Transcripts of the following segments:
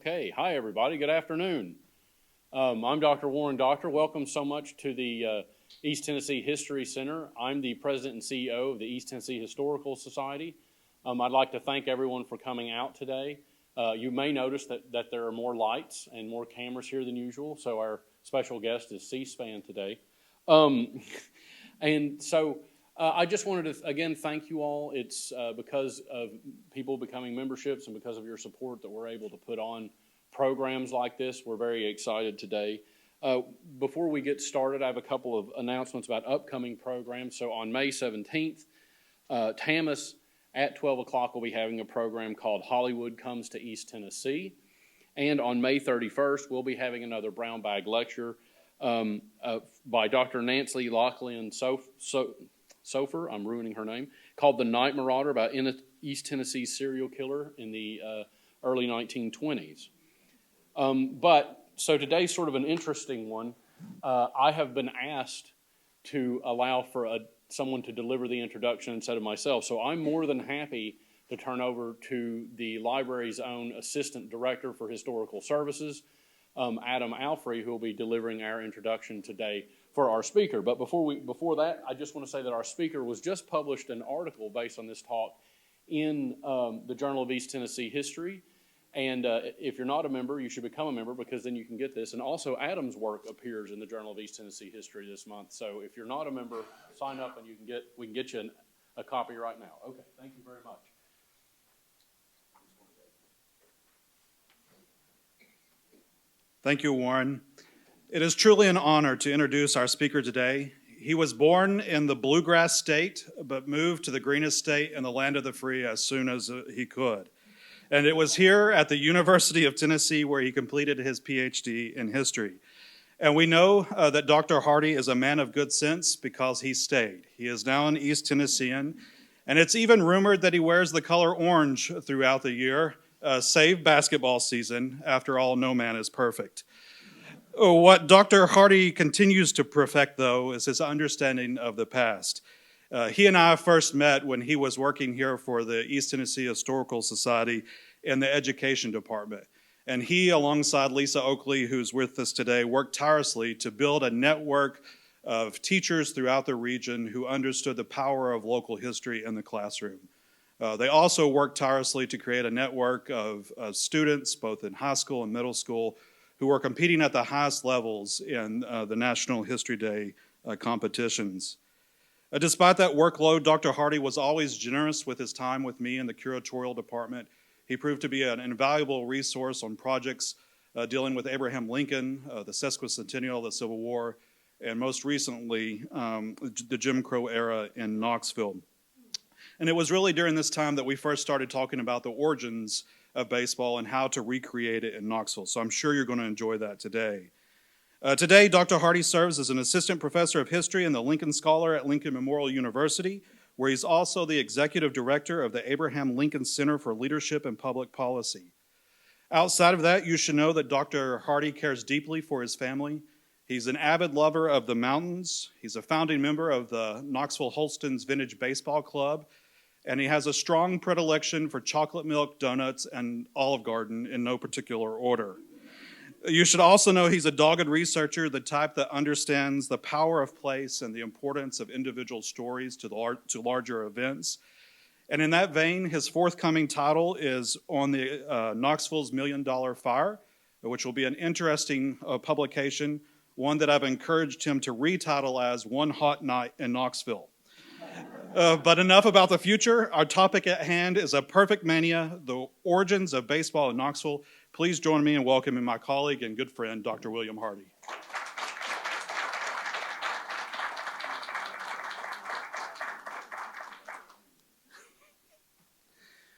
Okay, hi everybody, good afternoon. I'm Dr. Warren Doctor. Welcome so much to the East Tennessee History Center. I'm the President and CEO of the East Tennessee Historical Society. I'd like to thank everyone for coming out today. You may notice that there are more lights and more cameras here than usual, so our special guest is C-SPAN today. I just wanted to, again, thank you all. It's because of people becoming memberships and because of your support that we're able to put on programs like this. We're very excited today. Before we get started, I have a couple of announcements about upcoming programs. So on May 17th, TAMAS at 12 o'clock will be having a program called Hollywood Comes to East Tennessee. And on May 31st, we'll be having another brown bag lecture by Dr. Nancy Locklin Sofer, I'm ruining her name, called The Night Marauder, about East Tennessee's serial killer in the early 1920s. So today's sort of an interesting one. I have been asked to allow for someone to deliver the introduction instead of myself, so I'm more than happy to turn over to the library's own Assistant Director for Historical Services, Adam Alfrey, who will be delivering our introduction today for our speaker. But before that, I just want to say that our speaker was just published an article based on this talk in the Journal of East Tennessee History. And if you're not a member, you should become a member because then you can get this. And also, Adam's work appears in the Journal of East Tennessee History this month. So if you're not a member, sign up and we can get you a copy right now. Okay, thank you very much. Thank you, Warren. It is truly an honor to introduce our speaker today. He was born in the Bluegrass State, but moved to the greenest state in the land of the free as soon as he could. And it was here at the University of Tennessee where he completed his PhD in history. And we know that Dr. Hardy is a man of good sense because he stayed. He is now an East Tennessean, and it's even rumored that he wears the color orange throughout the year, save basketball season. After all, no man is perfect. What Dr. Hardy continues to perfect, though, is his understanding of the past. He and I first met when he was working here for the East Tennessee Historical Society in the education department. And he, alongside Lisa Oakley, who's with us today, worked tirelessly to build a network of teachers throughout the region who understood the power of local history in the classroom. They also worked tirelessly to create a network of students, both in high school and middle school, who were competing at the highest levels in the National History Day competitions. Despite that workload, Dr. Hardy was always generous with his time with me in the curatorial department. He proved to be an invaluable resource on projects dealing with Abraham Lincoln, the sesquicentennial of the Civil War, and most recently, the Jim Crow era in Knoxville. And it was really during this time that we first started talking about the origins of baseball and how to recreate it in Knoxville. So I'm sure you're going to enjoy that today. Today, Dr. Hardy serves as an assistant professor of history and the Lincoln Scholar at Lincoln Memorial University, where he's also the executive director of the Abraham Lincoln Center for Leadership and Public Policy. Outside of that, you should know that Dr. Hardy cares deeply for his family. He's an avid lover of the mountains. He's a founding member of the Knoxville Holstons Vintage Baseball Club, and he has a strong predilection for chocolate milk, donuts, and Olive Garden in no particular order. You should also know he's a dogged researcher, the type that understands the power of place and the importance of individual stories to larger events. And in that vein, his forthcoming title is on the Knoxville's $1 Million Fire, which will be an interesting publication, one that I've encouraged him to retitle as One Hot Night in Knoxville. But enough about the future. Our topic at hand is a perfect mania, the origins of baseball in Knoxville. Please join me in welcoming my colleague and good friend, Dr. William Hardy.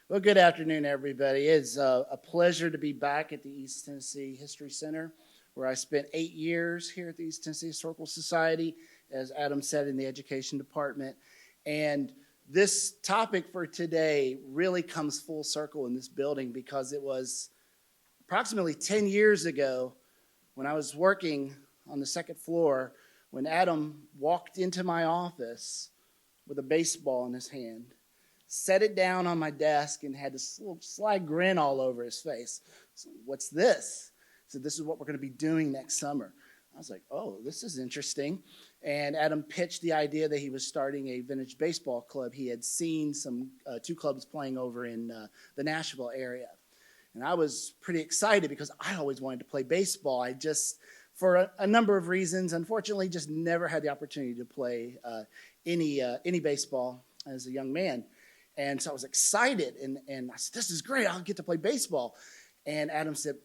Well, good afternoon, everybody. It's a pleasure to be back at the East Tennessee History Center, where I spent 8 years here at the East Tennessee Historical Society, as Adam said, in the education department. And this topic for today really comes full circle in this building because it was approximately 10 years ago when I was working on the second floor when Adam walked into my office with a baseball in his hand, set it down on my desk, and had this little sly grin all over his face. So, what's this? He said, this is what we're going to be doing next summer. I was like, oh, this is interesting. And Adam pitched the idea that he was starting a vintage baseball club. He had seen two clubs playing over in the Nashville area. And I was pretty excited because I always wanted to play baseball. I just, for a number of reasons, unfortunately, just never had the opportunity to play any baseball as a young man. And so I was excited, and I said, this is great. I'll get to play baseball. And Adam said,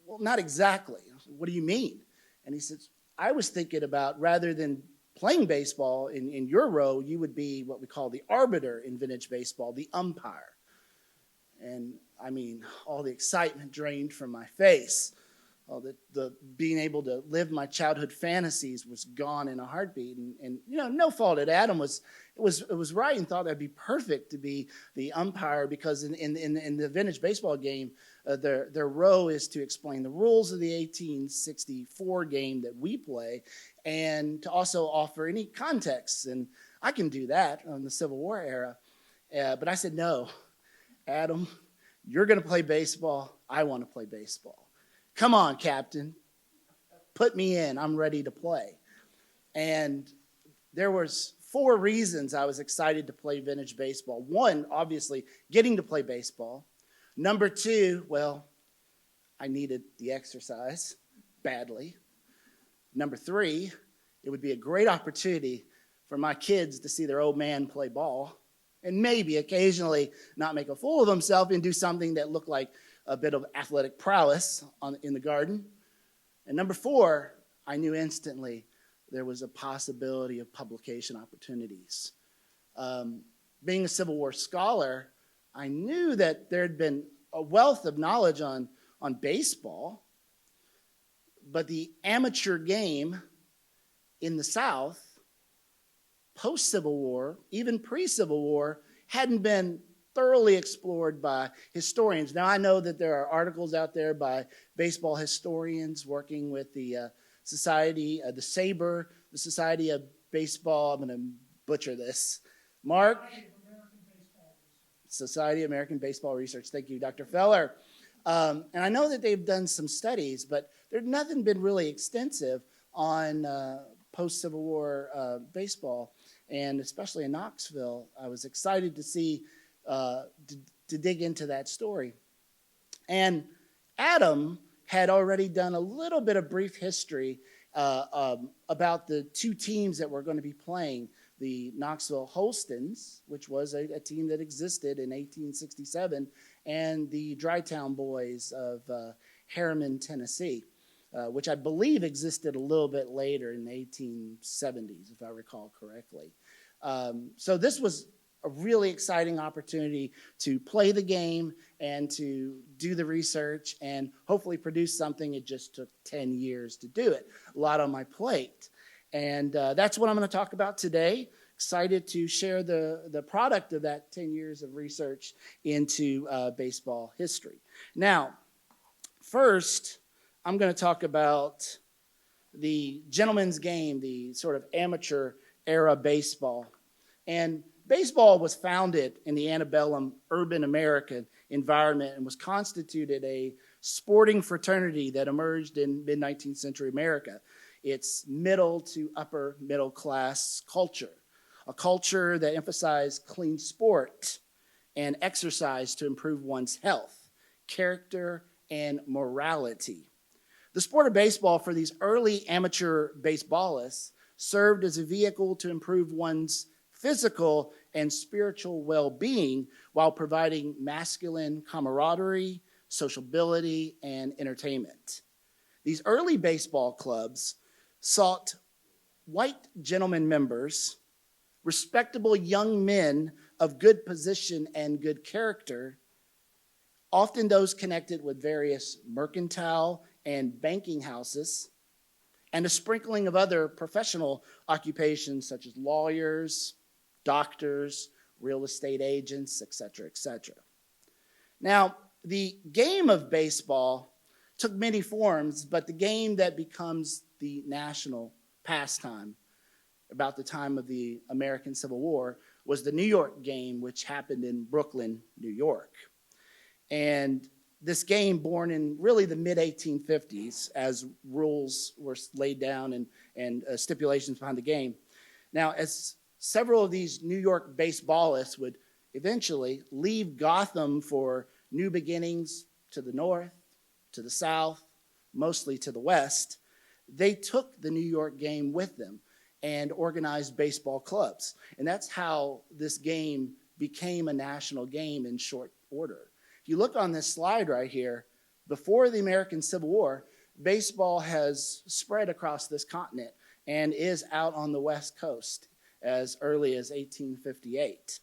well, not exactly. I said, what do you mean? And he said, I was thinking about, rather than playing baseball in your role, you would be what we call the arbiter in vintage baseball, the umpire. And I mean, all the excitement drained from my face. All the being able to live my childhood fantasies was gone in a heartbeat. And you know, no fault at Adam was right, and thought that'd be perfect to be the umpire, because in the vintage baseball game, their role is to explain the rules of the 1864 game that we play, and to also offer any context. And I can do that on the Civil War era. But I said, no, Adam, you're going to play baseball. I want to play baseball. Come on, Captain. Put me in. I'm ready to play. And there was 4 reasons I was excited to play vintage baseball. 1, obviously, getting to play baseball. Number 2, well, I needed the exercise badly. Number 3, it would be a great opportunity for my kids to see their old man play ball, and maybe occasionally not make a fool of himself and do something that looked like a bit of athletic prowess in the garden. And number 4, I knew instantly there was a possibility of publication opportunities. Being a Civil War scholar, I knew that there had been a wealth of knowledge on baseball, but the amateur game in the South, post-Civil War, even pre-Civil War, hadn't been thoroughly explored by historians. Now, I know that there are articles out there by baseball historians working with the Society, the SABR, the Society of Baseball, I'm going to butcher this, Mark? Society of American Baseball Research. Thank you, Dr. Feller. And I know that they've done some studies, but there's nothing been really extensive on post-Civil War baseball, and especially in Knoxville. I was excited to see, to dig into that story. And Adam had already done a little bit of brief history about the 2 teams that were going to be playing, the Knoxville Holstons, which was a team that existed in 1867, and the Drytown Boys of Harriman, Tennessee, which I believe existed a little bit later in the 1870s, if I recall correctly. So this was a really exciting opportunity to play the game and to do the research and hopefully produce something. It just took 10 years to do it. A lot on my plate. And that's what I'm going to talk about today. Excited to share the product of that 10 years of research into baseball history. Now, first, I'm going to talk about the gentleman's game, the sort of amateur era baseball. And baseball was founded in the antebellum urban American environment and was constituted a sporting fraternity that emerged in mid-19th century America. It's middle to upper middle class culture, a culture that emphasized clean sport and exercise to improve one's health, character, and morality. The sport of baseball for these early amateur baseballists served as a vehicle to improve one's physical and spiritual well-being while providing masculine camaraderie, sociability, and entertainment. These early baseball clubs sought white gentlemen members, respectable young men of good position and good character, often those connected with various mercantile and banking houses, and a sprinkling of other professional occupations such as lawyers, doctors, real estate agents, etc., etc. Now, the game of baseball took many forms, but the game that becomes the national pastime about the time of the American Civil War was the New York game, which happened in Brooklyn, New York. And this game, born in really the mid-1850s, as rules were laid down and stipulations behind the game. Now, as several of these New York baseballists would eventually leave Gotham for new beginnings to the north, to the south, mostly to the west, they took the New York game with them and organized baseball clubs. And that's how this game became a national game in short order. If you look on this slide right here, before the American Civil War, baseball has spread across this continent and is out on the West Coast as early as 1858.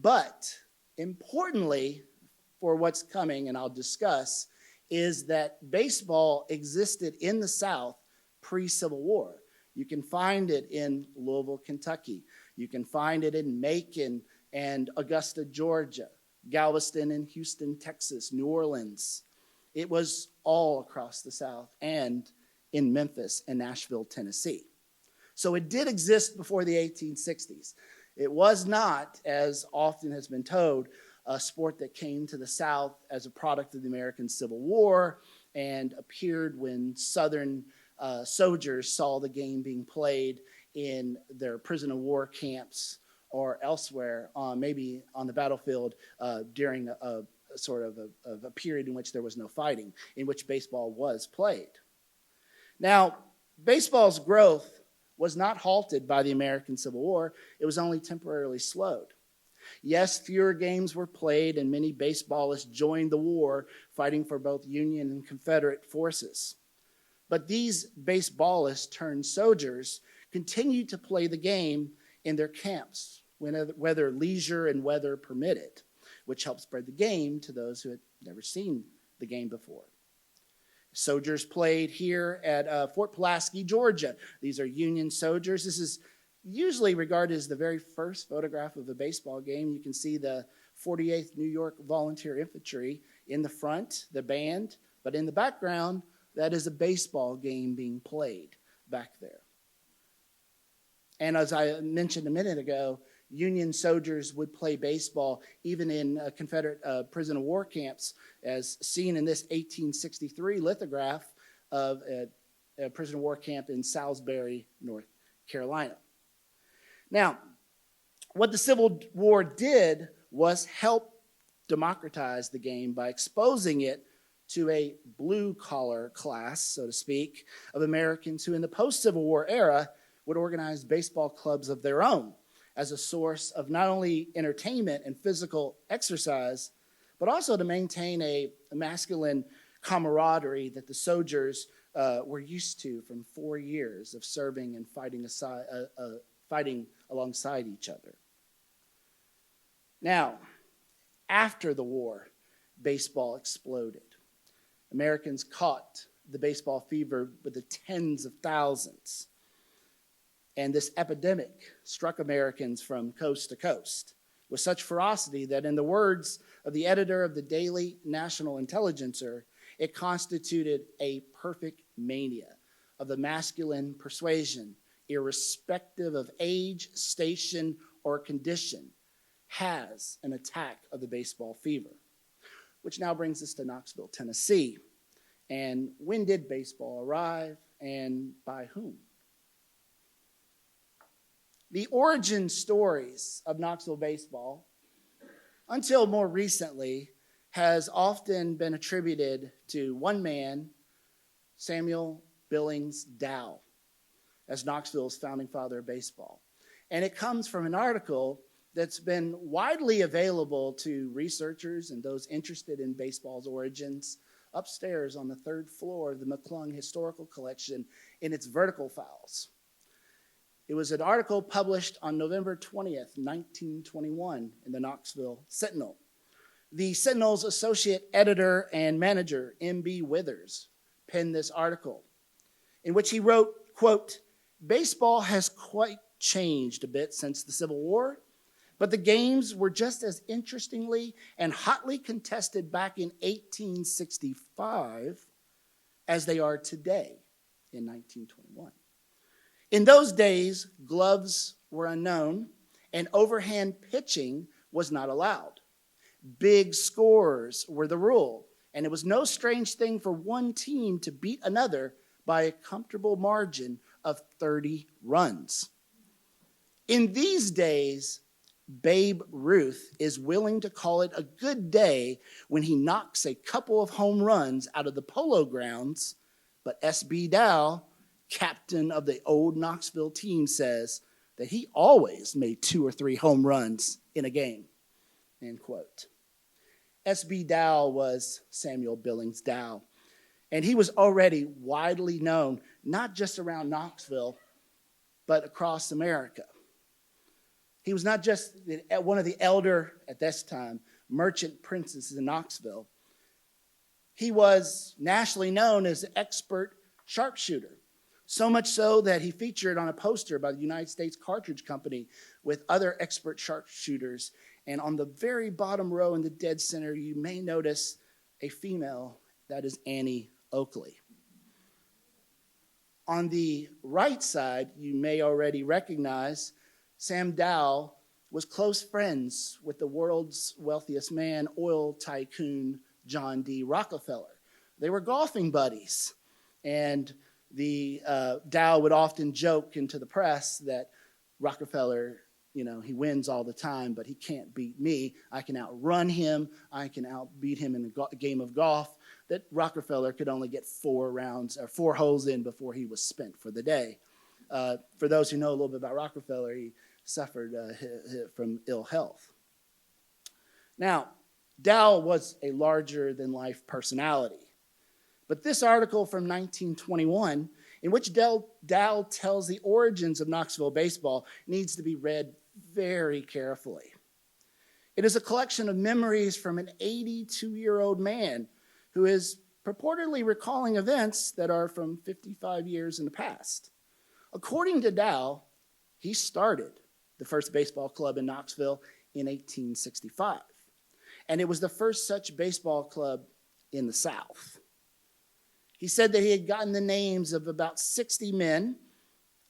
But importantly, for what's coming, and I'll discuss, is that baseball existed in the South pre-Civil War. You can find it in Louisville, Kentucky. You can find it in Macon and Augusta, Georgia, Galveston and Houston, Texas, New Orleans. It was all across the South and in Memphis and Nashville, Tennessee. So it did exist before the 1860s. It was not, as often has been told, a sport that came to the South as a product of the American Civil War and appeared when Southern soldiers saw the game being played in their prison of war camps or elsewhere, maybe on the battlefield during a sort of a period in which there was no fighting, in which baseball was played. Now, baseball's growth was not halted by the American Civil War. It was only temporarily slowed. Yes, fewer games were played, and many baseballists joined the war, fighting for both Union and Confederate forces. But these baseballists turned soldiers continued to play the game in their camps, whether leisure and weather permitted, which helped spread the game to those who had never seen the game before. Soldiers played here at Fort Pulaski, Georgia. These are Union soldiers. This is usually regarded as the very first photograph of a baseball game. You can see the 48th New York Volunteer Infantry in the front, the band, but in the background, that is a baseball game being played back there. And as I mentioned a minute ago, Union soldiers would play baseball even in Confederate prison of war camps, as seen in this 1863 lithograph of a prison of war camp in Salisbury, North Carolina. Now, what the Civil War did was help democratize the game by exposing it to a blue-collar class, so to speak, of Americans who in the post-Civil War era would organize baseball clubs of their own as a source of not only entertainment and physical exercise, but also to maintain a masculine camaraderie that the soldiers were used to from 4 years of serving and fighting alongside each other. Now, after the war, baseball exploded. Americans caught the baseball fever with the tens of thousands. And this epidemic struck Americans from coast to coast with such ferocity that, in the words of the editor of the Daily National Intelligencer, it constituted a perfect mania of the masculine persuasion, irrespective of age, station, or condition, has an attack of the baseball fever. Which now brings us to Knoxville, Tennessee. And when did baseball arrive, and by whom? The origin stories of Knoxville baseball, until more recently, has often been attributed to one man, Samuel Billings Dow, as Knoxville's founding father of baseball. And it comes from an article that's been widely available to researchers and those interested in baseball's origins upstairs on the 3rd floor of the McClung Historical Collection in its vertical files. It was an article published on November 20th, 1921 in the Knoxville Sentinel. The Sentinel's associate editor and manager, M.B. Withers, penned this article in which he wrote, quote, "Baseball has quite changed a bit since the Civil War, but the games were just as interestingly and hotly contested back in 1865 as they are today in 1921. In those days, gloves were unknown, and overhand pitching was not allowed. Big scores were the rule, and it was no strange thing for one team to beat another by a comfortable margin of 30 runs. In these days, Babe Ruth is willing to call it a good day when he knocks a couple of home runs out of the Polo Grounds, but S.B. Dow, captain of the old Knoxville team, says that he always made 2 or 3 home runs in a game, end quote. S.B. Dow was Samuel Billings Dow, and he was already widely known, not just around Knoxville, but across America. He was not just one of the elder, at this time, merchant princes in Knoxville. He was nationally known as an expert sharpshooter, so much so that he featured on a poster by the United States Cartridge Company with other expert sharpshooters. And on the very bottom row in the dead center, you may notice a female, that is Annie Oakley. On the right side, you may already recognize Sam Dow was close friends with the world's wealthiest man, oil tycoon John D. Rockefeller. They were golfing buddies, and the Dow would often joke into the press that Rockefeller, he wins all the time, but he can't beat me. I can outrun him. I can outbeat him in a game of golf. That Rockefeller could only get 4 holes in before he was spent for the day. For those who know a little bit about Rockefeller, he suffered from ill health. Now, Dow was a larger-than-life personality. But this article from 1921, in which Dow tells the origins of Knoxville baseball, needs to be read very carefully. It is a collection of memories from an 82-year-old man who is purportedly recalling events that are from 55 years in the past. According to Dow, he started the first baseball club in Knoxville in 1865. And it was the first such baseball club in the South. He said that he had gotten the names of about 60 men,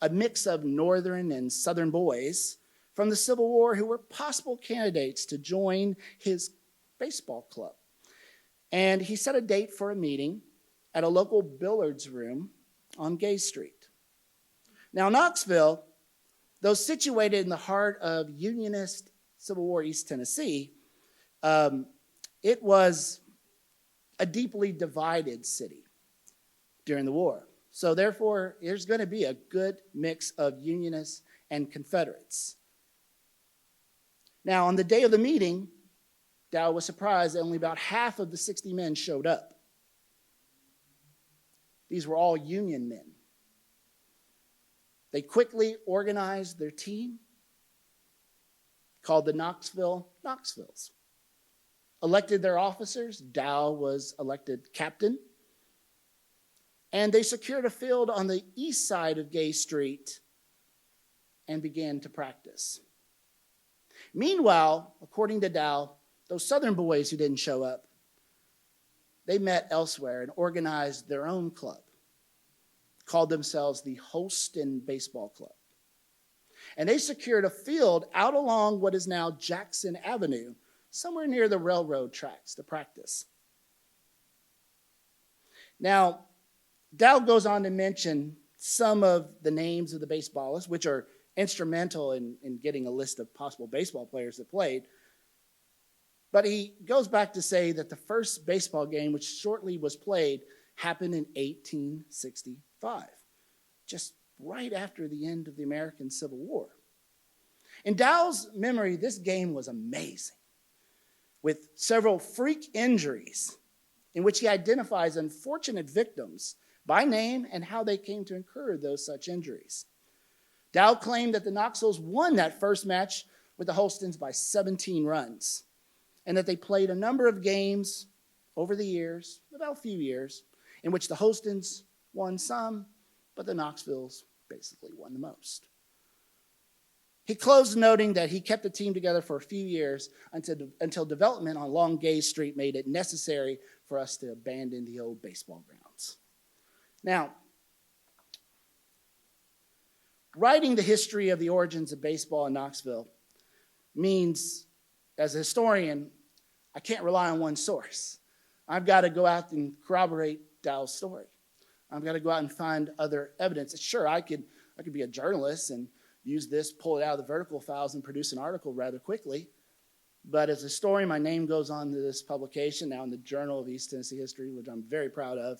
a mix of northern and southern boys, from the Civil War who were possible candidates to join his baseball club. And he set a date for a meeting at a local billiards room on Gay Street. Now, Knoxville, though situated in the heart of Unionist Civil War East Tennessee, it was a deeply divided city during the war. So therefore, there's going to be a good mix of Unionists and Confederates. Now, on the day of the meeting, Dow was surprised that only about half of the 60 men showed up. These were all Union men. They quickly organized their team, called the Knoxvilles. Elected their officers. Dow was elected captain. And they secured a field on the east side of Gay Street and began to practice. Meanwhile, according to Dow, those southern boys who didn't show up, they met elsewhere and organized their own club, called themselves the Holston Baseball Club. And they secured a field out along what is now Jackson Avenue, somewhere near the railroad tracks, to practice. Now, Dow goes on to mention some of the names of the baseballists, which are instrumental in getting a list of possible baseball players that played. But he goes back to say that the first baseball game, which shortly was played, happened in 1865, just right after the end of the American Civil War. In Dow's memory, this game was amazing, with several freak injuries in which he identifies unfortunate victims by name and how they came to incur those such injuries. Dow claimed that the Knoxvilles won that first match with the Holstons by 17 runs, and that they played a number of games over the years, about a few years, in which the Holstons won some, but the Knoxvilles basically won the most. He closed noting that he kept the team together for a few years until development on Long Gay Street made it necessary for us to abandon the old baseball grounds. Now, writing the history of the origins of baseball in Knoxville, means, as a historian, I can't rely on one source. I've got to go out and corroborate Dow's story. I've got to go out and find other evidence. Sure, I could be a journalist and use this, pull it out of the vertical files, and produce an article rather quickly. But as a historian, my name goes on to this publication, now in the Journal of East Tennessee History, which I'm very proud of.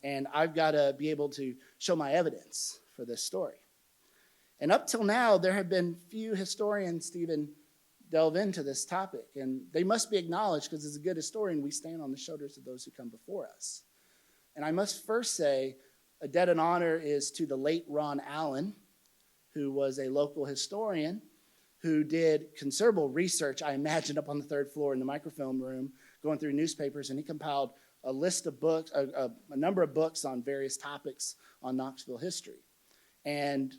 And I've got to be able to show my evidence for this story. And up till now, there have been few historians to even delve into this topic. And they must be acknowledged because as a good historian, we stand on the shoulders of those who come before us. And I must first say, a debt and honor is to the late Ron Allen, who was a local historian who did considerable research, I imagine, up on the third floor in the microfilm room, going through newspapers, and he compiled a list of books, a number of books on various topics on Knoxville history, and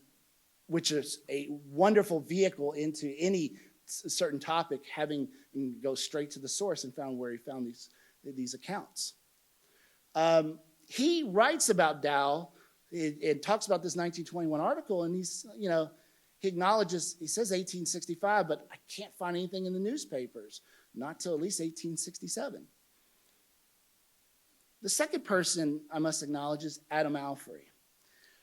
which is a wonderful vehicle into any certain topic, having go straight to the source and found where he found these accounts. He writes about Dow. It talks about this 1921 article, and he acknowledges, he says 1865, but I can't find anything in the newspapers, not till at least 1867. The second person I must acknowledge is Adam Alfrey,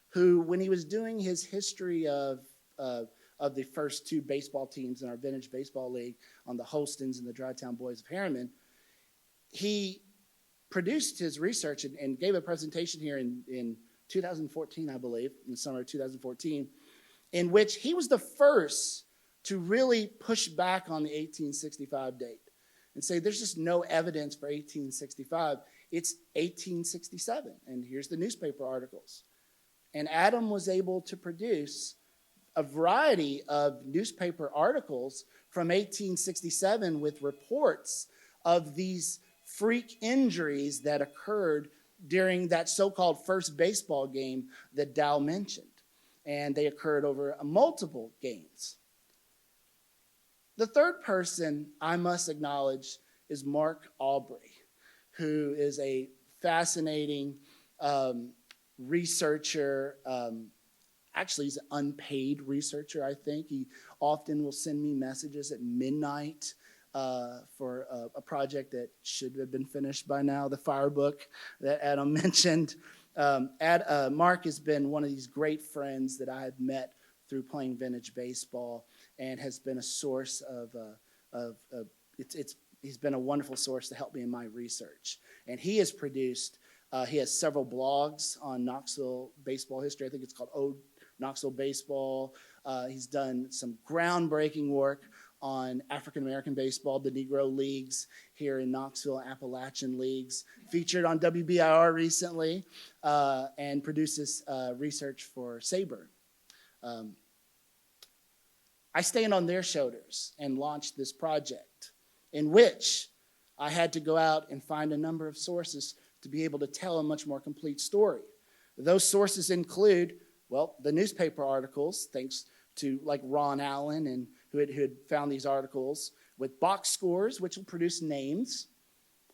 who, when he was doing his history of the first two baseball teams in our vintage baseball league on the Holstons and the Drytown Boys of Harriman, he produced his research and gave a presentation here in 2014, I believe, in the summer of 2014, in which he was the first to really push back on the 1865 date and say there's just no evidence for 1865. It's 1867, and here's the newspaper articles. And Adam was able to produce a variety of newspaper articles from 1867 with reports of these freak injuries that occurred during that so-called first baseball game that Dow mentioned. And they occurred over multiple games. The third person I must acknowledge is Mark Aubrey, who is a fascinating researcher. Actually, he's an unpaid researcher, I think. He often will send me messages at midnight for a project that should have been finished by now, the fire book that Adam mentioned. Mark has been one of these great friends that I have met through playing vintage baseball, and has been a source he's been a wonderful source to help me in my research. And he has produced, he has several blogs on Knoxville baseball history. I think it's called Ode Knoxville Baseball. He's done some groundbreaking work on African-American baseball, the Negro Leagues here in Knoxville, Appalachian Leagues, featured on WBIR recently, and produces research for Sabre. I stand on their shoulders and launched this project in which I had to go out and find a number of sources to be able to tell a much more complete story. Those sources include, well, the newspaper articles, thanks to like Ron Allen and who had found these articles, with box scores, which will produce names,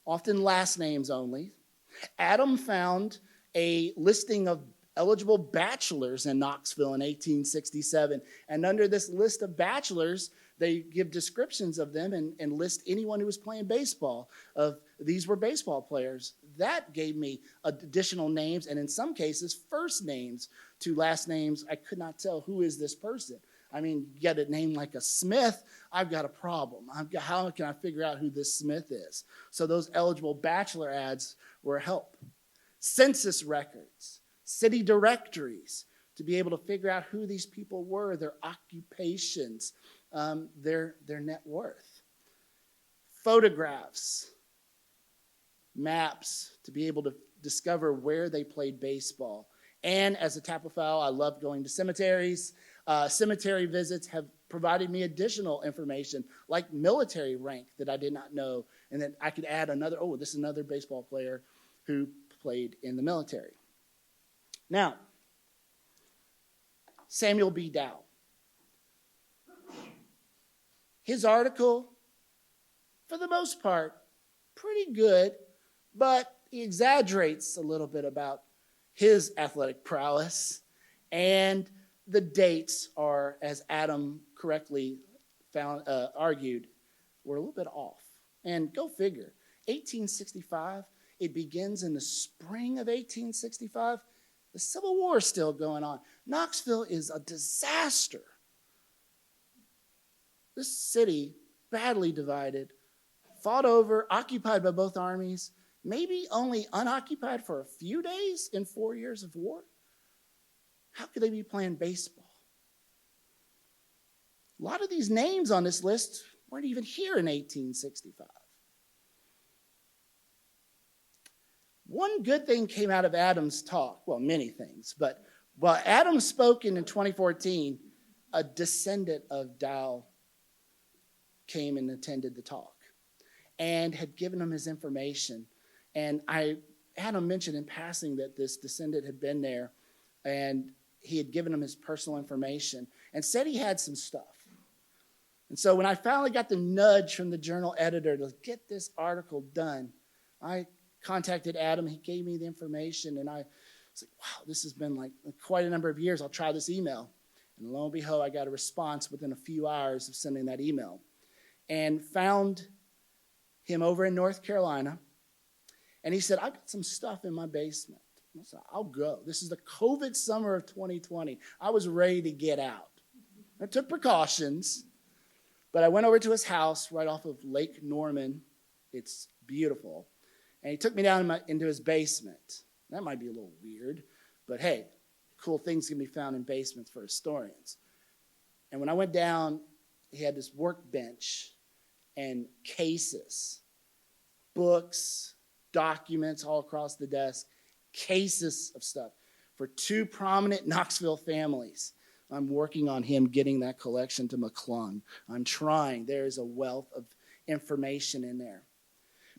often last names only. Adam found a listing of eligible bachelors in Knoxville in 1867. And under this list of bachelors, they give descriptions of them and list anyone who was playing baseball. These were baseball players. That gave me additional names, and in some cases, first names to last names. I could not tell who is this person. I mean, you get a name like a Smith, I've got a problem. How can I figure out who this Smith is? So those eligible bachelor ads were a help. Census records, city directories, to be able to figure out who these people were, their occupations, their net worth. Photographs, maps, to be able to discover where they played baseball. And as a Tapophile, I love going to cemeteries. Cemetery visits have provided me additional information, like military rank that I did not know, and then I could add this is another baseball player who played in the military. Now, Samuel B. Dow. His article, for the most part, pretty good, but he exaggerates a little bit about his athletic prowess, and the dates are, as Adam correctly argued were a little bit off. And go figure, 1865, it begins in the spring of 1865. The Civil War is still going on. Knoxville is a disaster. This city, badly divided, fought over, occupied by both armies, maybe only unoccupied for a few days in 4 years of war. How could they be playing baseball? A lot of these names on this list weren't even here in 1865. One good thing came out of Adam's talk, well, many things, but while Adam spoke in 2014, a descendant of Dow came and attended the talk and had given him his information. And Adam mentioned in passing that this descendant had been there and he had given him his personal information and said he had some stuff. And so when I finally got the nudge from the journal editor to get this article done, I contacted Adam. He gave me the information, and I was like, wow, this has been like quite a number of years. I'll try this email. And lo and behold, I got a response within a few hours of sending that email and found him over in North Carolina. And he said, I got some stuff in my basement. I said, I'll go. This is the COVID summer of 2020. I was ready to get out. I took precautions, but I went over to his house right off of Lake Norman. It's beautiful. And he took me down into his basement. That might be a little weird, but hey, cool things can be found in basements for historians. And when I went down, he had this workbench and cases, books, documents all across the desk, cases of stuff for two prominent Knoxville families. I'm working on him getting that collection to McClung. I'm trying. There is a wealth of information in there.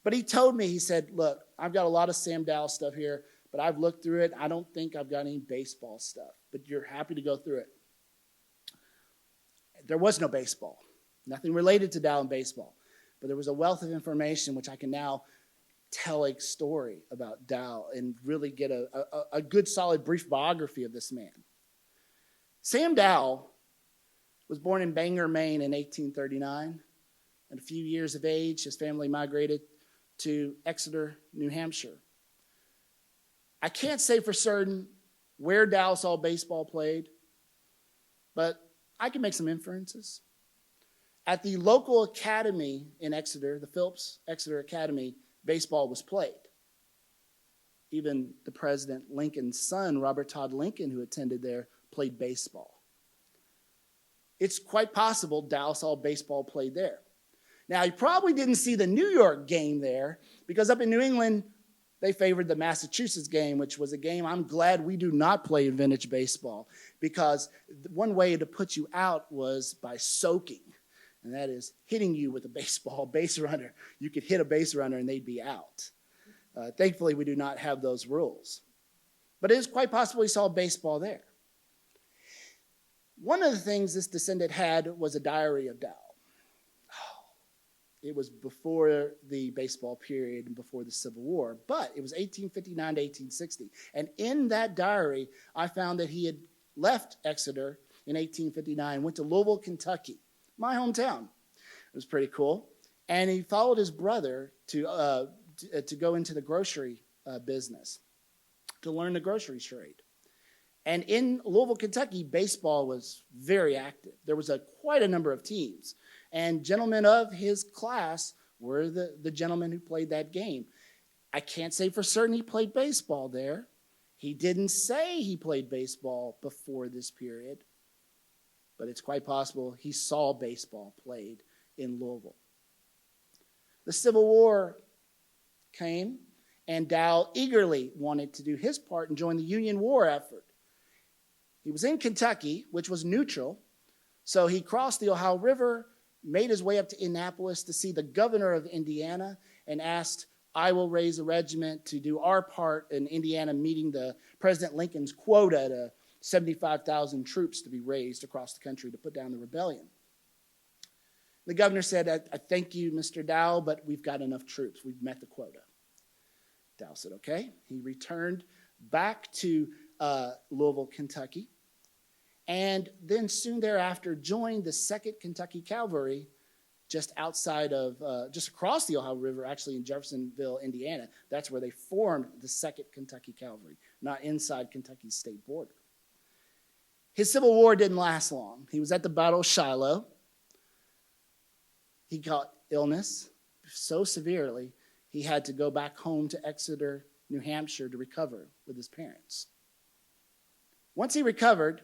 But he told me, he said, look, I've got a lot of Sam Dow stuff here, but I've looked through it. I don't think I've got any baseball stuff, but you're happy to go through it. There was no baseball, nothing related to Dow and baseball, but there was a wealth of information which I can now tell a story about Dow and really get a good, solid, brief biography of this man. Sam Dow was born in Bangor, Maine in 1839. At a few years of age, his family migrated to Exeter, New Hampshire. I can't say for certain where Dow saw baseball played, but I can make some inferences. At the local academy in Exeter, the Phillips Exeter Academy, baseball was played. Even the President Lincoln's son, Robert Todd Lincoln, who attended there, played baseball. It's quite possible Dow saw baseball played there. Now, he probably didn't see the New York game there because up in New England, they favored the Massachusetts game, which was a game I'm glad we do not play in vintage baseball because one way to put you out was by soaking, and that is hitting you with a baseball base runner. You could hit a base runner and they'd be out. Thankfully, we do not have those rules. But it is quite possible he saw baseball there. One of the things this descendant had was a diary of Dow. It was before the baseball period and before the Civil War, but it was 1859 to 1860. And in that diary, I found that he had left Exeter in 1859, went to Louisville, Kentucky, my hometown. It was pretty cool. And he followed his brother to go into the grocery business, to learn the grocery trade. And in Louisville, Kentucky, baseball was very active. There was quite a number of teams. And gentlemen of his class were the gentlemen who played that game. I can't say for certain he played baseball there. He didn't say he played baseball before this period. But it's quite possible he saw baseball played in Louisville. The Civil War came, and Dow eagerly wanted to do his part and join the Union war effort. He was in Kentucky, which was neutral, so he crossed the Ohio River, made his way up to Indianapolis to see the governor of Indiana and asked, I will raise a regiment to do our part in Indiana, meeting the President Lincoln's quota to 75,000 troops to be raised across the country to put down the rebellion. The governor said, I thank you, Mr. Dow, but we've got enough troops. We've met the quota. Dow said, okay. He returned back to Louisville, Kentucky, and then soon thereafter joined the 2nd Kentucky Cavalry just across the Ohio River, actually in Jeffersonville, Indiana. That's where they formed the 2nd Kentucky Cavalry, not inside Kentucky's state border. His Civil War didn't last long. He was at the Battle of Shiloh. He got illness so severely, he had to go back home to Exeter, New Hampshire to recover with his parents. Once he recovered,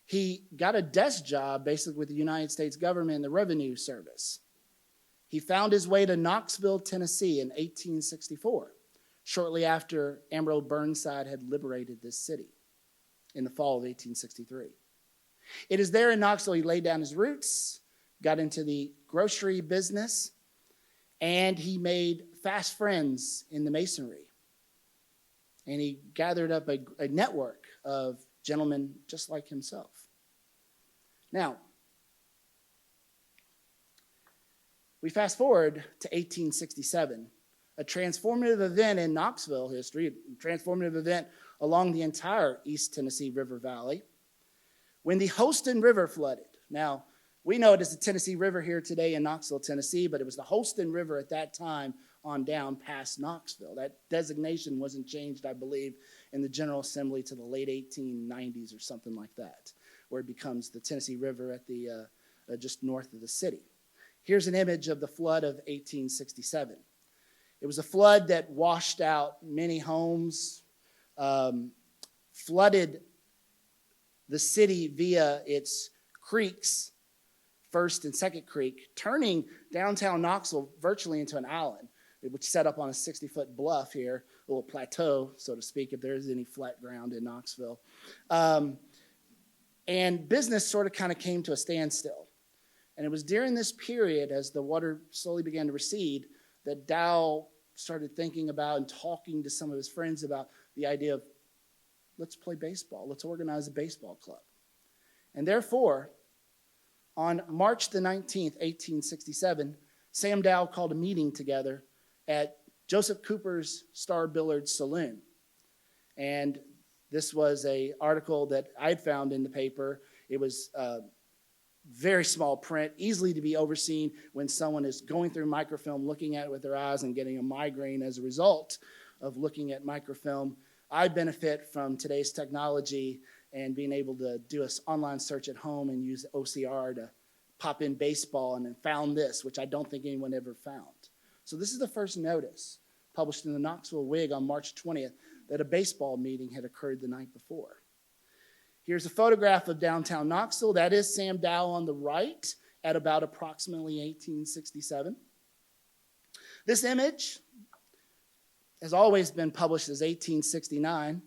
he got a desk job basically with the United States government and the Revenue Service. He found his way to Knoxville, Tennessee in 1864, shortly after Ambrose Burnside had liberated this city in the fall of 1863. It is there in Knoxville he laid down his roots, got into the grocery business, and he made fast friends in the masonry. And he gathered up a network of gentlemen just like himself. Now, we fast forward to 1867, a transformative event in Knoxville history, a transformative event along the entire East Tennessee River Valley, when the Holston River flooded. Now, we know it as the Tennessee River here today in Knoxville, Tennessee, but it was the Holston River at that time on down past Knoxville. That designation wasn't changed, I believe, in the General Assembly to the late 1890s or something like that, where it becomes the Tennessee River at the just north of the city. Here's an image of the flood of 1867. It was a flood that washed out many homes, flooded the city via its creeks, First and Second Creek, turning downtown Knoxville virtually into an island, which set up on a 60-foot bluff here, a little plateau, so to speak, if there is any flat ground in Knoxville. And business sort of kind of came to a standstill. And it was during this period, as the water slowly began to recede, that Dow started thinking about and talking to some of his friends about the idea of, let's play baseball. Let's organize a baseball club. And therefore, on March the 19th, 1867, Sam Dow called a meeting together at Joseph Cooper's Star Billiard Saloon. And this was an article that I'd found in the paper. It was very small print, easily to be overseen when someone is going through microfilm, looking at it with their eyes and getting a migraine as a result of looking at microfilm. I benefit from today's technology and being able to do an online search at home and use OCR to pop in baseball, and then found this, which I don't think anyone ever found. So this is the first notice published in the Knoxville Whig on March 20th that a baseball meeting had occurred the night before. Here's a photograph of downtown Knoxville. That is Sam Dow on the right at about approximately 1867. This image has always been published as 1869.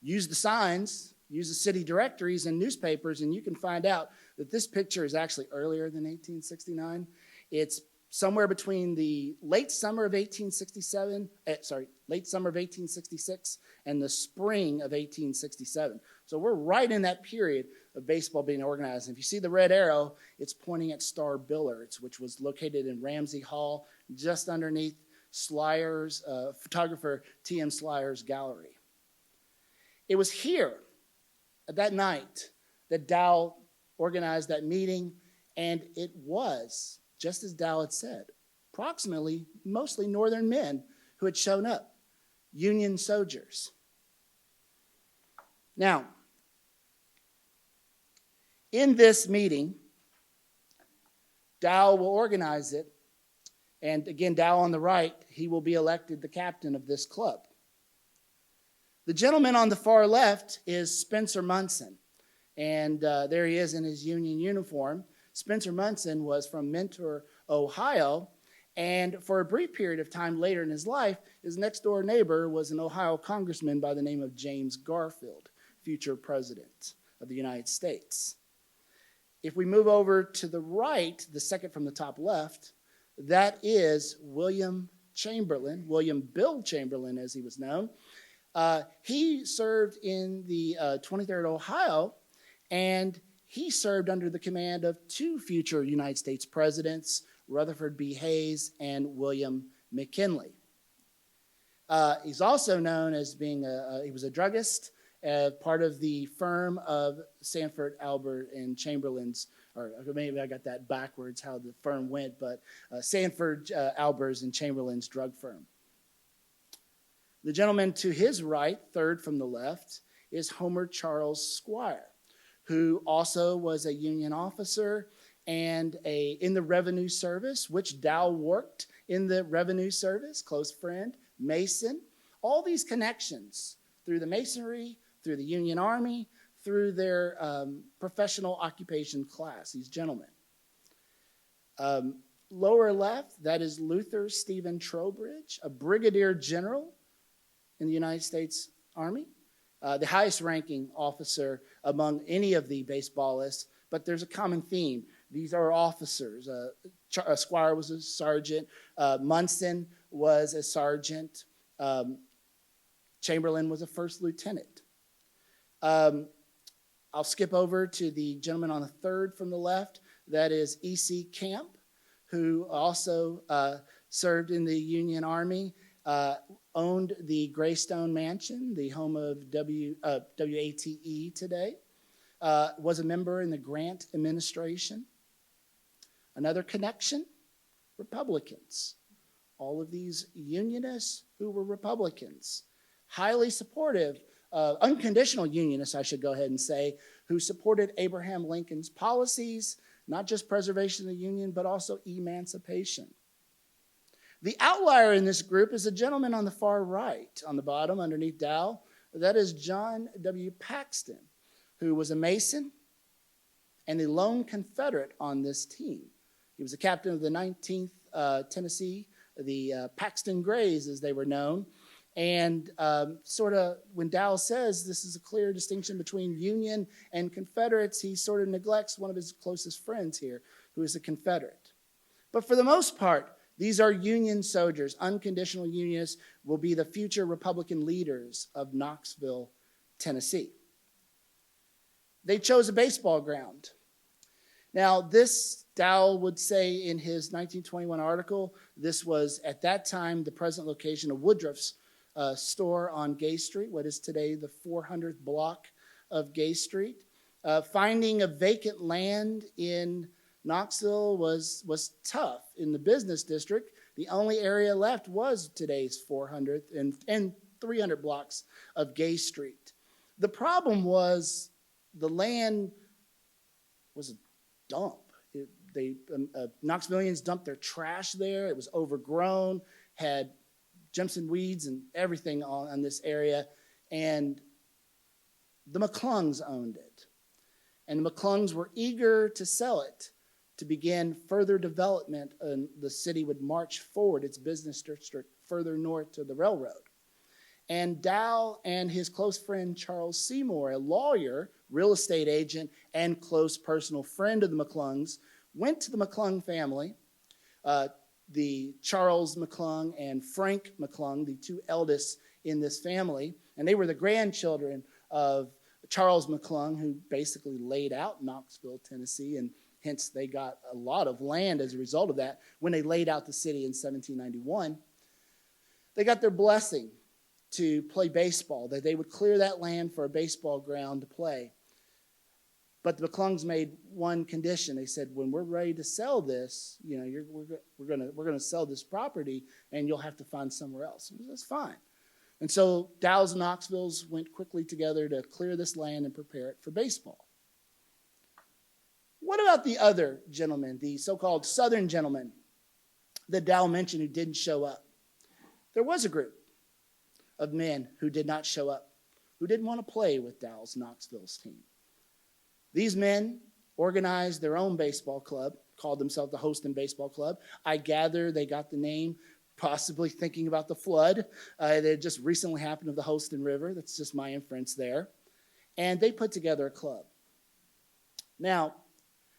Use the signs, use the city directories and newspapers, and you can find out that this picture is actually earlier than 1869. It's somewhere between the late summer of 1866 and the spring of 1867. So we're right in that period of baseball being organized. And if you see the red arrow, it's pointing at Star Billiards, which was located in Ramsey Hall, just underneath Slyer's, photographer T.M. Slyer's gallery. It was here, that night, that Dow organized that meeting, and it was, just as Dow had said, approximately mostly northern men who had shown up, Union soldiers. Now, in this meeting, Dow will organize it, and again, Dow on the right, he will be elected the captain of this club. The gentleman on the far left is Spencer Munson, and there he is in his Union uniform. Spencer Munson was from Mentor, Ohio, and for a brief period of time later in his life, his next-door neighbor was an Ohio congressman by the name of James Garfield, future president of the United States. If we move over to the right, the second from the top left, that is William Chamberlain, William Bill Chamberlain as he was known. He served in the 23rd Ohio, and he served under the command of two future United States presidents, Rutherford B. Hayes and William McKinley. He's also known as being he was a druggist part of the firm of Sanford, Albert, and Chamberlain's, or maybe I got that backwards how the firm went, but Sanford, Albers, and Chamberlain's drug firm. The gentleman to his right, third from the left, is Homer Charles Squire, who also was a Union officer and in the revenue service, which Dow worked in the revenue service, close friend, Mason. All these connections through the Masonry, through the Union Army, through their professional occupation class, these gentlemen. Lower left, that is Luther Stephen Trowbridge, a brigadier general in the United States Army, the highest ranking officer among any of the baseballists, but there's a common theme. These are officers. Squire was a sergeant. Munson was a sergeant. Chamberlain was a first lieutenant. I'll skip over to the gentleman on the third from the left. That is E.C. Camp, who also served in the Union Army, owned the Greystone Mansion, the home of WATE today, was a member in the Grant administration. Another connection, Republicans. All of these Unionists who were Republicans, highly supportive, unconditional Unionists, I should go ahead and say, who supported Abraham Lincoln's policies, not just preservation of the Union, but also emancipation. The outlier in this group is a gentleman on the far right, on the bottom, underneath Dow. That is John W. Paxton, who was a Mason and the lone Confederate on this team. He was the captain of the 19th Tennessee, the Paxton Grays, as they were known. And sort of when Dow says this is a clear distinction between Union and Confederates, he sort of neglects one of his closest friends here, who is a Confederate. But for the most part, these are Union soldiers. Unconditional Unionists will be the future Republican leaders of Knoxville, Tennessee. They chose a baseball ground. Now, this, Dow would say in his 1921 article, this was at that time the present location of Woodruff's store on Gay Street, what is today the 400th block of Gay Street. Finding a vacant land in Knoxville was tough. In the business district, the only area left was today's 400th and 300 blocks of Gay Street. The problem was the land was a dump. Knoxvillians dumped their trash there. It was overgrown, had Jimson weeds and everything on this area, and the McClungs owned it. And the McClungs were eager to sell it to begin further development, and the city would march forward its business district further north to the railroad. And Dow and his close friend Charles Seymour, a lawyer, real estate agent, and close personal friend of the McClungs, went to the McClung family, the Charles McClung and Frank McClung, the two eldest in this family, and they were the grandchildren of Charles McClung, who basically laid out Knoxville, Tennessee, and hence they got a lot of land as a result of that. When they laid out the city in 1791, they got their blessing to play baseball, that they would clear that land for a baseball ground to play. But the McClungs made one condition. They said, when we're ready to sell this, we're gonna sell this property, and you'll have to find somewhere else. That's fine. And so Dow's and Knoxville's went quickly together to clear this land and prepare it for baseball. What about the other gentlemen, the so-called Southern gentlemen that Dow mentioned who didn't show up? There was a group of men who did not show up, who didn't want to play with Dow's Knoxville's team. These men organized their own baseball club, called themselves the Holston Baseball Club. I gather they got the name possibly thinking about the flood that had just recently happened of the Holston River. That's just my inference there. And they put together a club. Now,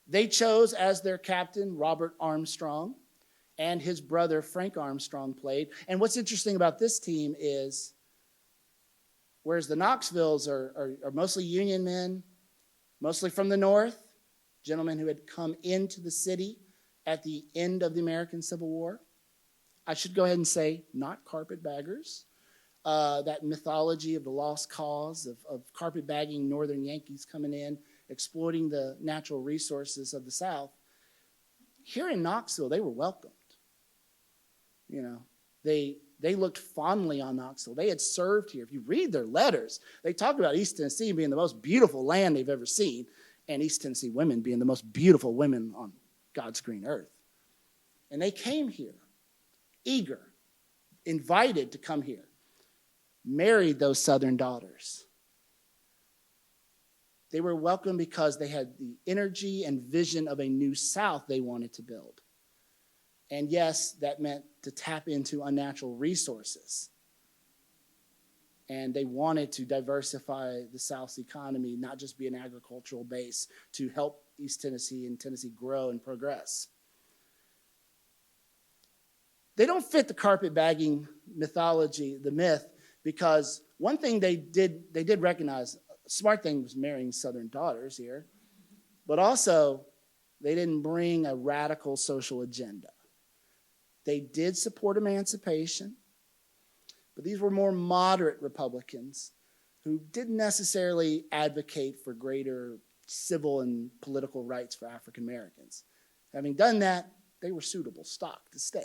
they chose as their captain Robert Armstrong, and his brother Frank Armstrong played. And what's interesting about this team is, whereas the Knoxvilles are mostly Union men, mostly from the north, gentlemen who had come into the city at the end of the American Civil War. I should go ahead and say, not carpetbaggers. that mythology of the lost cause, of carpetbagging Northern Yankees coming in, exploiting the natural resources of the South. Here in Knoxville, they were welcomed. You know, they looked fondly on Knoxville. They had served here. If you read their letters, they talk about East Tennessee being the most beautiful land they've ever seen, and East Tennessee women being the most beautiful women on God's green earth. And they came here, eager, invited to come here, married those Southern daughters. They were welcome because they had the energy and vision of a new South they wanted to build. And yes, that meant to tap into unnatural resources. And they wanted to diversify the South's economy, not just be an agricultural base, to help East Tennessee and Tennessee grow and progress. They don't fit the carpetbagging mythology, the myth, because one thing they did recognize, a smart thing was marrying Southern daughters here, but also they didn't bring a radical social agenda. They did support emancipation, but these were more moderate Republicans who didn't necessarily advocate for greater civil and political rights for African Americans. Having done that, they were suitable stock to stay.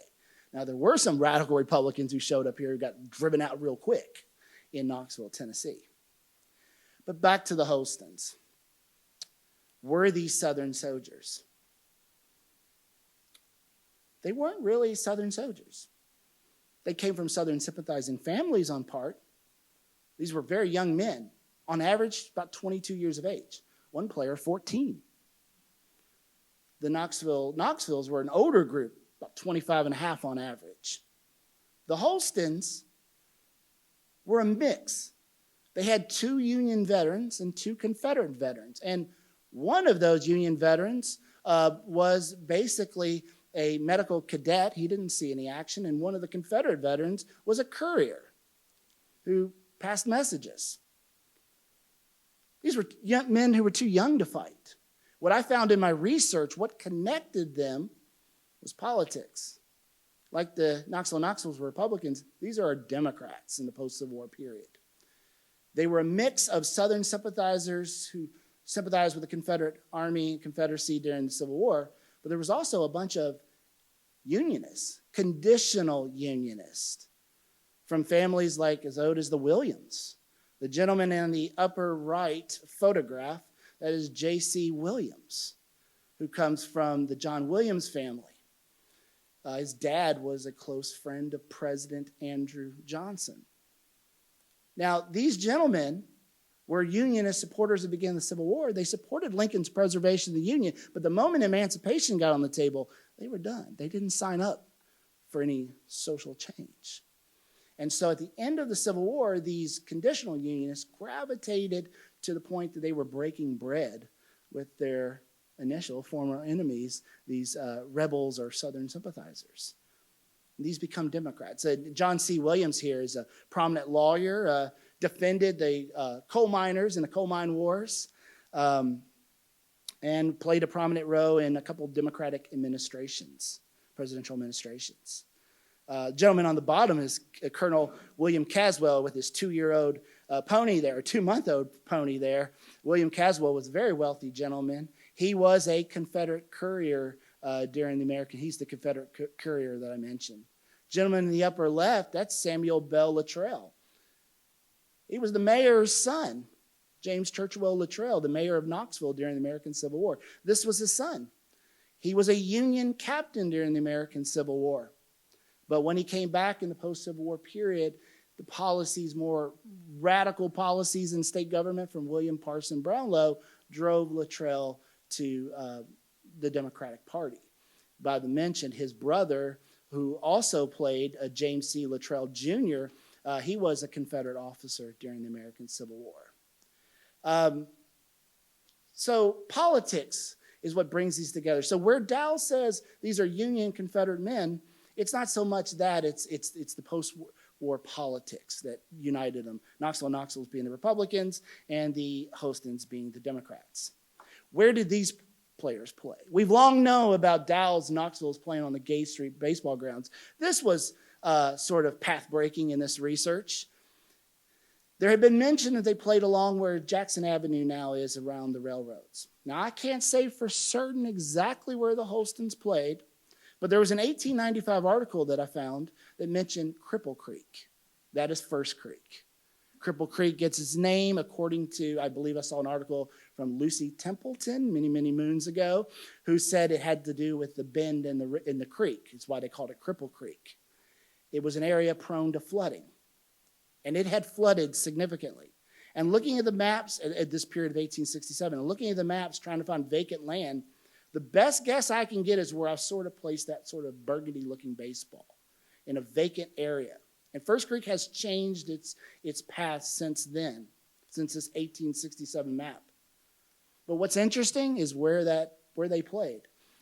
Now, there were some radical Republicans who showed up here who got driven out real quick in Knoxville, Tennessee. But back to the Holstons. Were these Southern soldiers? They weren't really Southern soldiers. They came from Southern sympathizing families on part. These were very young men, on average about 22 years of age. One player, 14. The Knoxvilles were an older group, about 25 and a half on average. The Holstons were a mix. They had 2 Union veterans and 2 Confederate veterans. And one of those Union veterans was basically a medical cadet. He didn't see any action. And one of the Confederate veterans was a courier who passed messages. These were young men who were too young to fight. What I found in my research, what connected them was politics. Like the Knoxvilles were Republicans, these are Democrats in the post-Civil War period. They were a mix of Southern sympathizers who sympathized with the Confederate Army and Confederacy during the Civil War, but there was also a bunch of Unionists, conditional Unionists, from families like as old as the Williams. The gentleman in the upper right photograph, that is J.C. Williams, who comes from the John Williams family. His dad was a close friend of President Andrew Johnson. Now, these gentlemen were Unionist supporters at the beginning of the Civil War. They supported Lincoln's preservation of the Union, but the moment emancipation got on the table, they were done. They didn't sign up for any social change. And so at the end of the Civil War, these conditional Unionists gravitated to the point that they were breaking bread with their initial former enemies, these rebels or Southern sympathizers. These become Democrats. John C. Williams here is a prominent lawyer, defended the coal miners in the coal mine wars, and played a prominent role in a couple of Democratic administrations, presidential administrations. Gentleman on the bottom is Colonel William Caswell with his 2-year-old pony there, or 2-month-old pony there. William Caswell was a very wealthy gentleman. He was a Confederate courier during the American. He's the Confederate courier that I mentioned. Gentleman in the upper left, that's Samuel Bell Luttrell. He was the mayor's son, James Churchill Luttrell, the mayor of Knoxville during the American Civil War. This was his son. He was a Union captain during the American Civil War. But when he came back in the post-Civil War period, the policies, more radical policies in state government from William Parson Brownlow, drove Luttrell to the Democratic Party. By the mention, his brother, who also played James C. Luttrell Jr., he was a Confederate officer during the American Civil War. So politics is what brings these together. So where Dow says these are Union Confederate men, it's not so much that, it's the post-war politics that united them. Knoxvilles being the Republicans and the Holstons being the Democrats. Where did these players play? We've long known about Dow's Knoxville's playing on the Gay Street baseball grounds. This was sort of path-breaking in this research. There had been mention that they played along where Jackson Avenue now is around the railroads. Now, I can't say for certain exactly where the Holstons played, but there was an 1895 article that I found that mentioned Cripple Creek. That is First Creek. Cripple Creek gets its name according to, I believe I saw an article from Lucy Templeton many, many moons ago, who said it had to do with the bend in the creek. It's why they called it Cripple Creek. It was an area prone to flooding, and it had flooded significantly. And looking at the maps at this period of 1867, and looking at the maps trying to find vacant land, the best guess I can get is where I've sort of placed that sort of burgundy-looking baseball in a vacant area. And First Creek has changed its path since then, since this 1867 map. But what's interesting is where they played.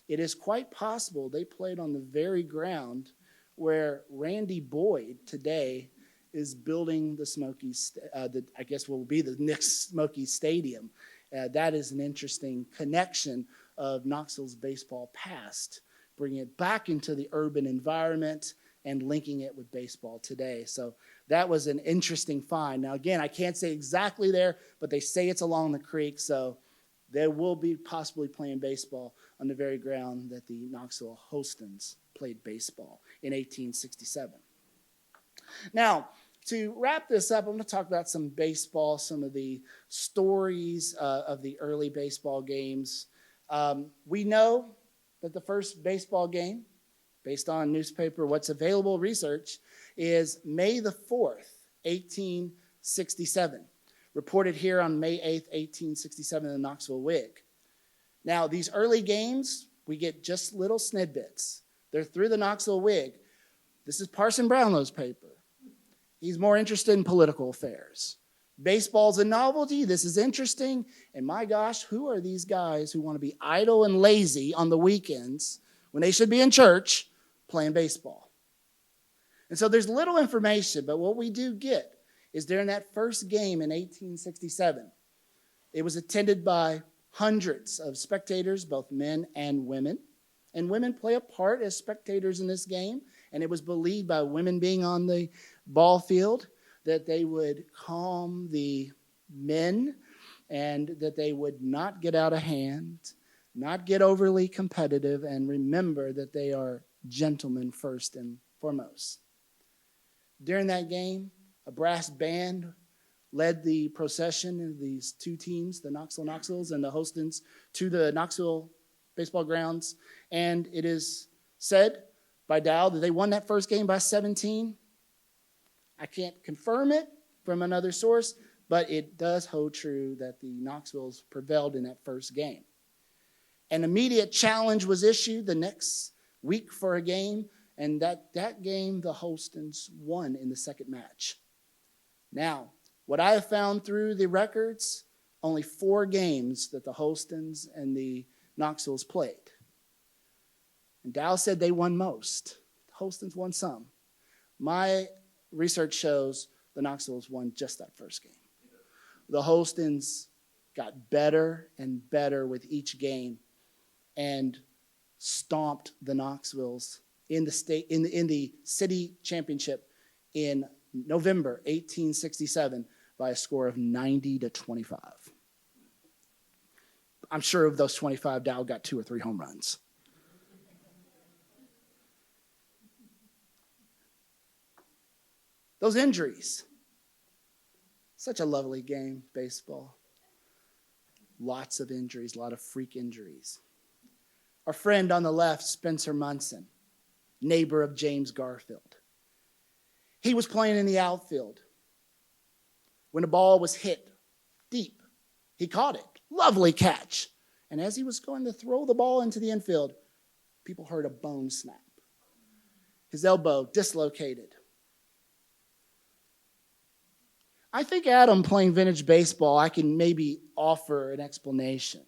It is quite possible they played on the very ground where Randy Boyd today is building the Smokies, I guess will be the Knicks Smokies Stadium. That is an interesting connection of Knoxville's baseball past, bringing it back into the urban environment and linking it with baseball today. So that was an interesting find. Now, again, I can't say exactly there, but they say it's along the creek, so they will be possibly playing baseball on the very ground that the Knoxville Holstons played baseball in 1867. Now, to wrap this up, I'm going to talk about some baseball, some of the stories of the early baseball games. We know that the first baseball game, based on newspaper, what's available research, is May the 4th, 1867. Reported here on May 8th, 1867 in the Knoxville Whig. Now, these early games, we get just little snippets. They're through the Knoxville Whig. This is Parson Brownlow's paper. He's more interested in political affairs. Baseball's a novelty. This is interesting. And my gosh, who are these guys who want to be idle and lazy on the weekends when they should be in church playing baseball? And so there's little information, but what we do get is during that first game in 1867, it was attended by hundreds of spectators, both men and women. And women play a part as spectators in this game. And it was believed by women being on the ball field that they would calm the men and that they would not get out of hand, not get overly competitive, and remember that they are gentlemen first and foremost. During that game, a brass band led the procession of these two teams, the Knoxville Knoxvilles and the Holstons, to the Knoxville baseball grounds. And it is said by Dow that they won that first game by 17. I can't confirm it from another source, but it does hold true that the Knoxvilles prevailed in that first game. An immediate challenge was issued the next week for a game, and that game the Holstons won in the second match. Now, what I have found through the records, only 4 games that the Holstons and the Knoxvilles played. And Dow said they won most. The Holstons won some. My research shows the Knoxvilles won just that first game. The Holstons got better and better with each game and stomped the Knoxvilles in the city championship in November 1867 by a score of 90-25. I'm sure of those 25, Dow got 2 or 3 home runs. Those injuries. Such a lovely game, baseball. Lots of injuries, a lot of freak injuries. Our friend on the left, Spencer Munson, neighbor of James Garfield. He was playing in the outfield when a ball was hit deep. He caught it. Lovely catch. And as he was going to throw the ball into the infield, people heard a bone snap. His elbow dislocated. I think Adam playing vintage baseball, I can maybe offer an explanation.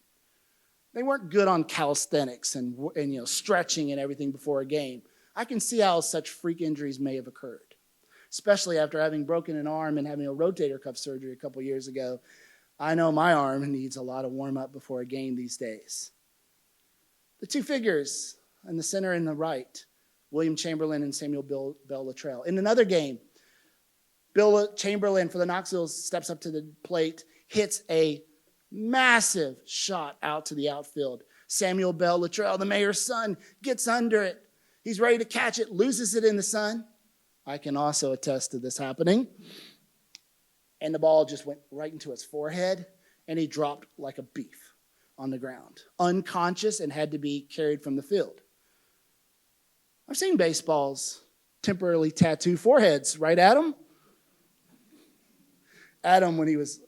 They weren't good on calisthenics and stretching and everything before a game. I can see how such freak injuries may have occurred, especially after having broken an arm and having a rotator cuff surgery a couple years ago. I know my arm needs a lot of warm-up before a game these days. The 2 figures in the center and the right, William Chamberlain and Samuel Bell Luttrell. In another game, Bill Chamberlain for the Knoxville steps up to the plate, hits a massive shot out to the outfield. Samuel Bell Luttrell, the mayor's son, gets under it. He's ready to catch it, loses it in the sun. I can also attest to this happening. And the ball just went right into his forehead, and he dropped like a beef on the ground, unconscious, and had to be carried from the field. I've seen baseballs temporarily tattoo foreheads, right, Adam? Adam, when he was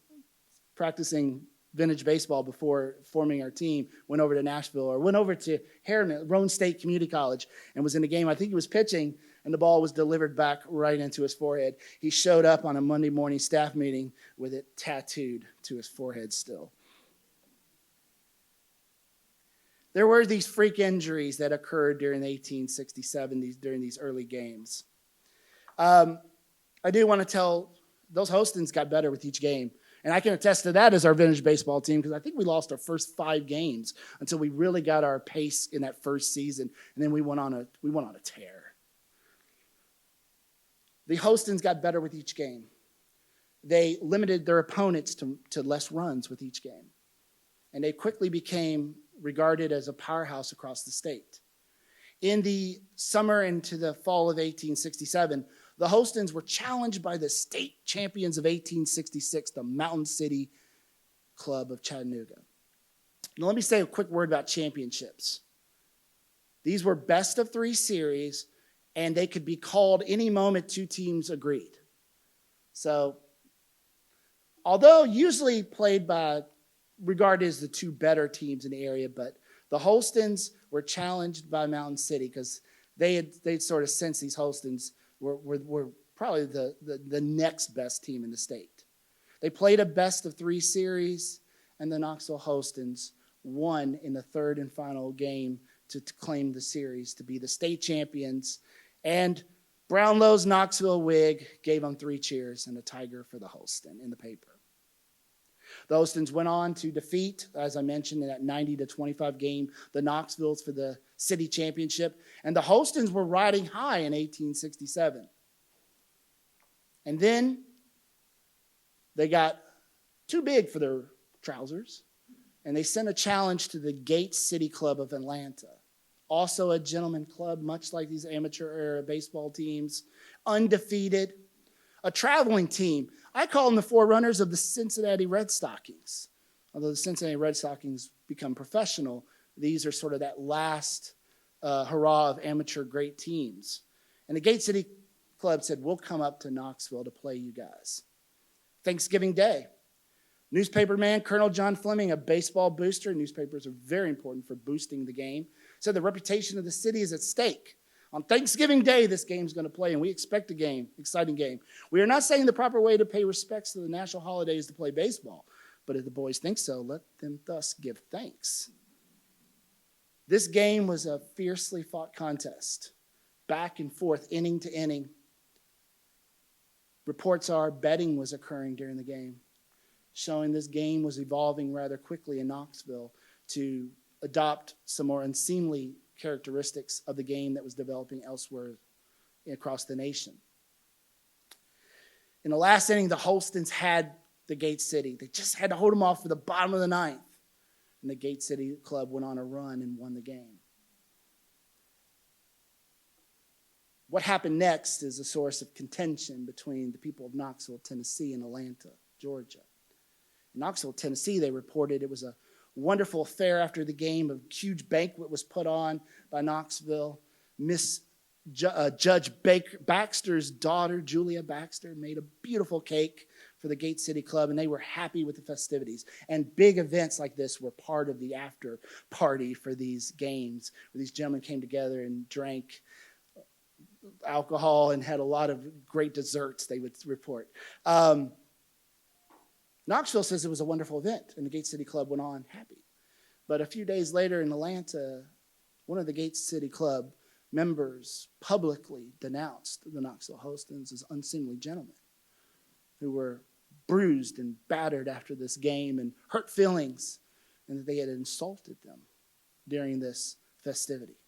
practicing vintage baseball before forming our team, went over to Nashville or went over to Harriman, Roane State Community College, and was in a game. I think he was pitching, and the ball was delivered back right into his forehead. He showed up on a Monday morning staff meeting with it tattooed to his forehead still. There were these freak injuries that occurred during 1867, during these early games. I do want to tell, those Hostons got better with each game. And I can attest to that as our vintage baseball team, because I think we lost our first 5 games until we really got our pace in that first season, and then we went on a tear. The Hostons got better with each game. They limited their opponents to less runs with each game. And they quickly became regarded as a powerhouse across the state. In the summer into the fall of 1867, the Hostons were challenged by the state champions of 1866, the Mountain City Club of Chattanooga. Now, let me say a quick word about championships. These were best of 3 series, and they could be called any moment 2 teams agreed. So, although usually regarded as the 2 better teams in the area, but the Hostons were challenged by Mountain City because they'd sort of sensed these Hostons were probably the next best team in the state. They played a best of 3 series, and the Knoxville Hostons won in the 3rd and final game to claim the series to be the state champions. And Brownlow's Knoxville Whig gave them 3 cheers and a tiger for the Hoston in the paper. The Hostons went on to defeat, as I mentioned, in that 90-25 game, the Knoxvilles for the city championship. And the Hostons were riding high in 1867. And then they got too big for their trousers, and they sent a challenge to the Gates City Club of Atlanta. Also a gentleman club, much like these amateur-era baseball teams, undefeated. A traveling team. I call them the forerunners of the Cincinnati Red Stockings. Although the Cincinnati Red Stockings become professional, these are sort of that last hurrah of amateur great teams. And the Gate City Club said, we'll come up to Knoxville to play you guys. Thanksgiving Day. Newspaper man Colonel John Fleming, a baseball booster. Newspapers are very important for boosting the game. Said the reputation of the city is at stake. On Thanksgiving Day, this game's going to play, and we expect a game, exciting game. We are not saying the proper way to pay respects to the national holiday is to play baseball, but if the boys think so, let them thus give thanks. This game was a fiercely fought contest, back and forth, inning to inning. Reports are betting was occurring during the game, showing this game was evolving rather quickly in Knoxville to adopt some more unseemly characteristics of the game that was developing elsewhere across the nation. In the last inning, the Hostons had the Gate City. They just had to hold them off for the bottom of the 9th. And the Gate City Club went on a run and won the game. What happened next is a source of contention between the people of Knoxville, Tennessee, and Atlanta, Georgia. In Knoxville, Tennessee, they reported it was a wonderful affair after the game. A huge banquet was put on by Knoxville. Judge Baxter's daughter, Julia Baxter, made a beautiful cake for the Gate City Club, and they were happy with the festivities. And big events like this were part of the after party for these games, where these gentlemen came together and drank alcohol and had a lot of great desserts, they would report. Knoxville says it was a wonderful event, and the Gate City Club went on happy. But a few days later in Atlanta, one of the Gate City Club members publicly denounced the Knoxville Hostons as unseemly gentlemen who were bruised and battered after this game and hurt feelings, and that they had insulted them during this festivity.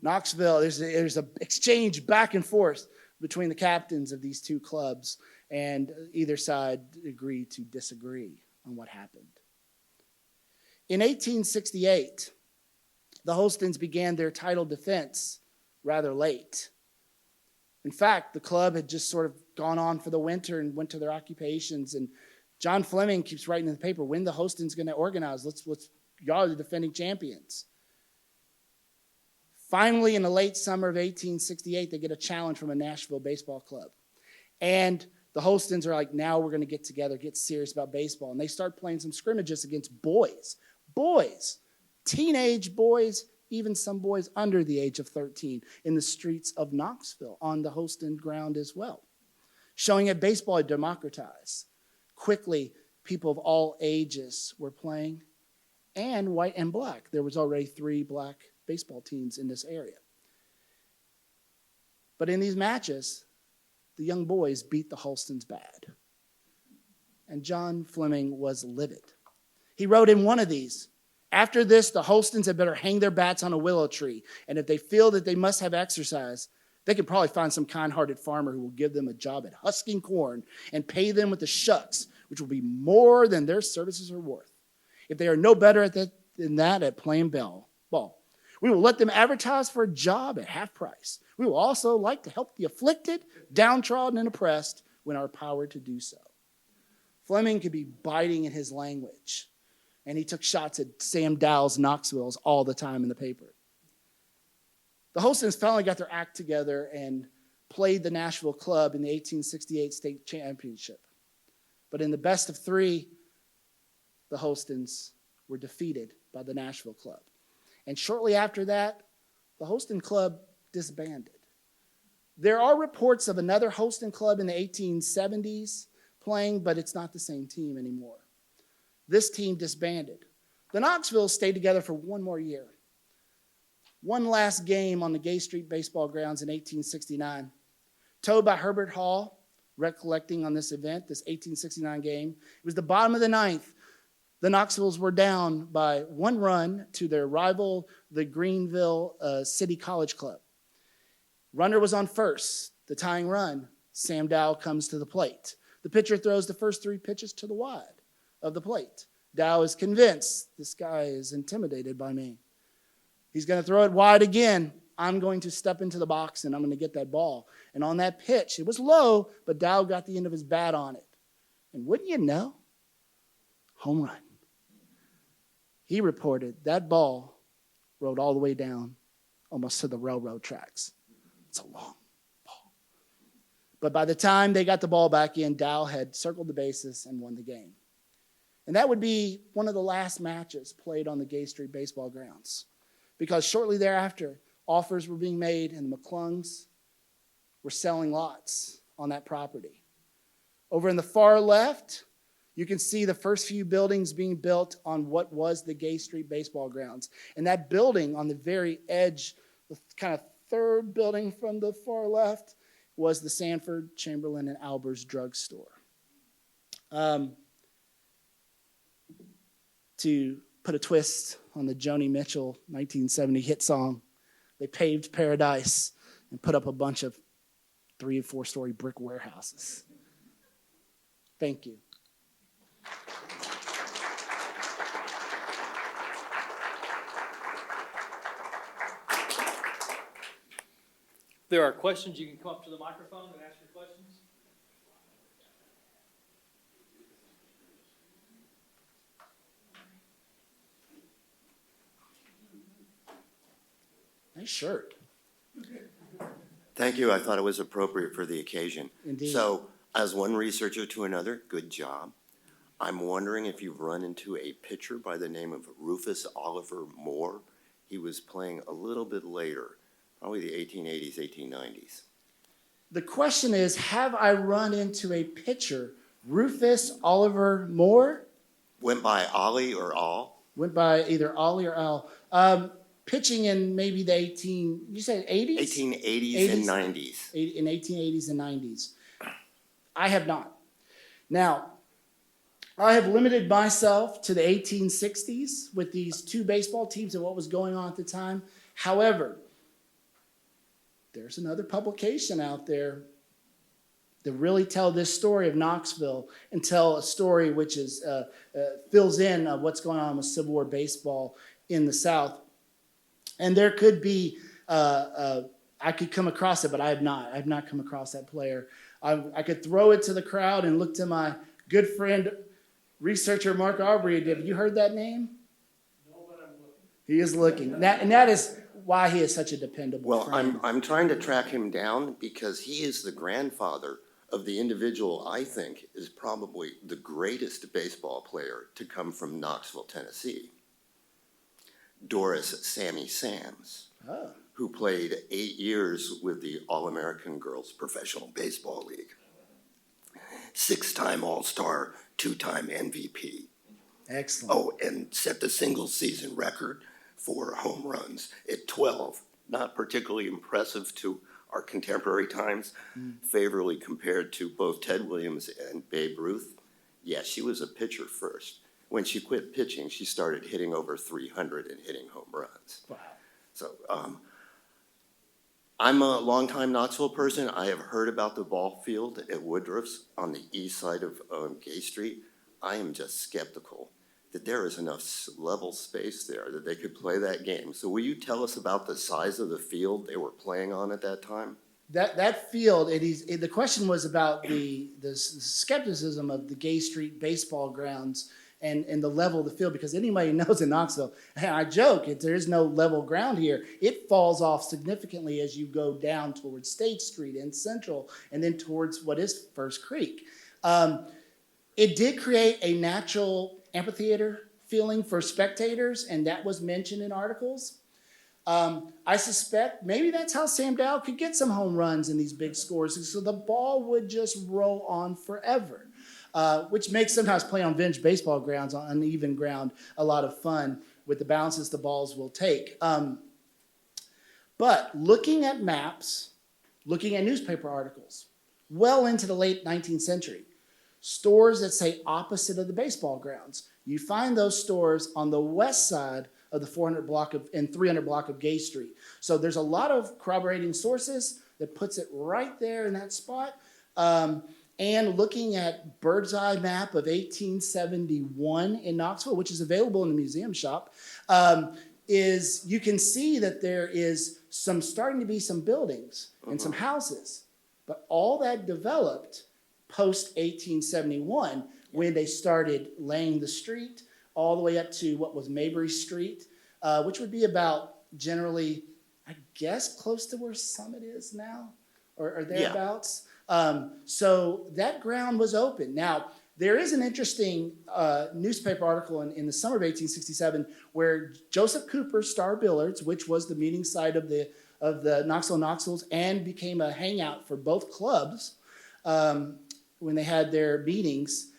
Knoxville, there's an exchange back and forth between the captains of these two clubs, and either side agreed to disagree on what happened. In 1868, the Holstons began their title defense rather late. In fact, the club had just sort of gone on for the winter and went to their occupations. And John Fleming keeps writing in the paper, when the Holstons going to organize? Y'all are the defending champions. Finally, in the late summer of 1868, they get a challenge from a Nashville baseball club. And the Holstons are like, now we're going to get together, get serious about baseball. And they start playing some scrimmages against boys, teenage boys, even some boys under the age of 13 in the streets of Knoxville on the Holston ground as well, showing that baseball had democratized. Quickly, people of all ages were playing, and white and black. There was already 3 black baseball teams in this area. But in these matches, the young boys beat the Holstons bad. And John Fleming was livid. He wrote in one of these, after this, the Holstons had better hang their bats on a willow tree, and if they feel that they must have exercise, they could probably find some kind-hearted farmer who will give them a job at husking corn and pay them with the shucks, which will be more than their services are worth. If they are no better than that at playing ball, we will let them advertise for a job at half price. We will also like to help the afflicted, downtrodden, and oppressed when our power to do so. Fleming could be biting in his language, and he took shots at Sam Dowell's Knoxville's all the time in the paper. The Holstons finally got their act together and played the Nashville club in the 1868 state championship. But in the best of 3, the Holstons were defeated by the Nashville club. And shortly after that, the Holston club disbanded. There are reports of another Holston club in the 1870s playing, but it's not the same team anymore. This team disbanded. The Knoxville stayed together for one more year. One last game on the Gay Street baseball grounds in 1869. Told by Herbert Hall, recollecting on this event, this 1869 game. It was the bottom of the 9th. The Knoxvilles were down by 1 run to their rival, the Greenville City College Club. Runner was on first. The tying run, Sam Dowell comes to the plate. The pitcher throws the first 3 pitches to the wide of the plate. Dowell is convinced, this guy is intimidated by me. He's going to throw it wide again. I'm going to step into the box and I'm going to get that ball. And on that pitch, it was low, but Dowell got the end of his bat on it. And wouldn't you know? Home run. He reported that ball rolled all the way down almost to the railroad tracks. It's a long ball. But by the time they got the ball back in, Dowell had circled the bases and won the game. And that would be one of the last matches played on the Gay Street baseball grounds. Because shortly thereafter, offers were being made and the McClungs were selling lots on that property. Over in the far left, you can see the first few buildings being built on what was the Gay Street baseball grounds. And that building on the very edge, the kind of third building from the far left, was the Sanford, Chamberlain, and Albers drugstore. To put a twist on the Joni Mitchell 1970 hit song, they paved paradise and put up a bunch of 3- and 4-story brick warehouses. Thank you. If there are questions, you can come up to the microphone and ask your questions. Nice shirt. Thank you. I thought it was appropriate for the occasion. Indeed. So, as one researcher to another, good job. I'm wondering if you've run into a pitcher by the name of Rufus Oliver Moore. He was playing a little bit later, probably the 1880s, 1890s. The question is, have I run into a pitcher, Rufus Oliver Moore? Went by Ollie or All? Went by either Ollie or Al. Pitching in maybe the 80s? 1880s and 90s. In 1880s and 90s. I have not. Now, I have limited myself to the 1860s with these 2 baseball teams and what was going on at the time. However, there's another publication out there to really tell this story of Knoxville and tell a story which is fills in what's going on with Civil War baseball in the South. And there could be, I could come across it, but I have not. I have not come across that player. I could throw it to the crowd and look to my good friend, researcher Mark Aubrey. Have you heard that name? No, but I'm looking. He is looking. And that is why he is such a dependable Well, friend. I'm trying to track him down because he is the grandfather of the individual I think is probably the greatest baseball player to come from Knoxville, Tennessee. Doris Sammy Sams, Oh. who played 8 years with the All-American Girls Professional Baseball League. 6-time All-Star, 2-time MVP. Excellent. Oh, and set the single season record for home runs at 12. Not particularly impressive to our contemporary times, favorably compared to both Ted Williams and Babe Ruth. Yeah, she was a pitcher first. When she quit pitching, she started hitting over 300 and hitting home runs. Wow. So I'm a longtime Knoxville person. I have heard about the ball field at Woodruff's on the east side of Gay Street. I am just skeptical that there is enough level space there that they could play that game. So will you tell us about the size of the field they were playing on at that time? That field, the question was about the skepticism of the Gay Street baseball grounds and the level of the field, because anybody knows in Knoxville, and I joke, there is no level ground here. It falls off significantly as you go down towards State Street and Central, and then towards what is First Creek. It did create a natural amphitheater feeling for spectators, and that was mentioned in articles. I suspect maybe that's how Sam Dowell could get some home runs in these big scores, so the ball would just roll on forever, which makes sometimes playing on vintage baseball grounds on uneven ground a lot of fun with the bounces the balls will take. But looking at maps, looking at newspaper articles, well into the late 19th century, stores that say opposite of the baseball grounds. You find those stores on the west side of the 400 block and 300 block of Gay Street. So there's a lot of corroborating sources that puts it right there in that spot. And looking at bird's eye map of 1871 in Knoxville, which is available in the museum shop, is you can see that there is starting to be some buildings and some houses. But all that developed post 1871, when they started laying the street all the way up to what was Mabry Street, which would be about generally, I guess, close to where Summit is now, or thereabouts. So that ground was open. Now, there is an interesting newspaper article in the summer of 1867 where Joseph Cooper Star Billiards, which was the meeting site of the Knoxvilles and became a hangout for both clubs, when they had their meetings,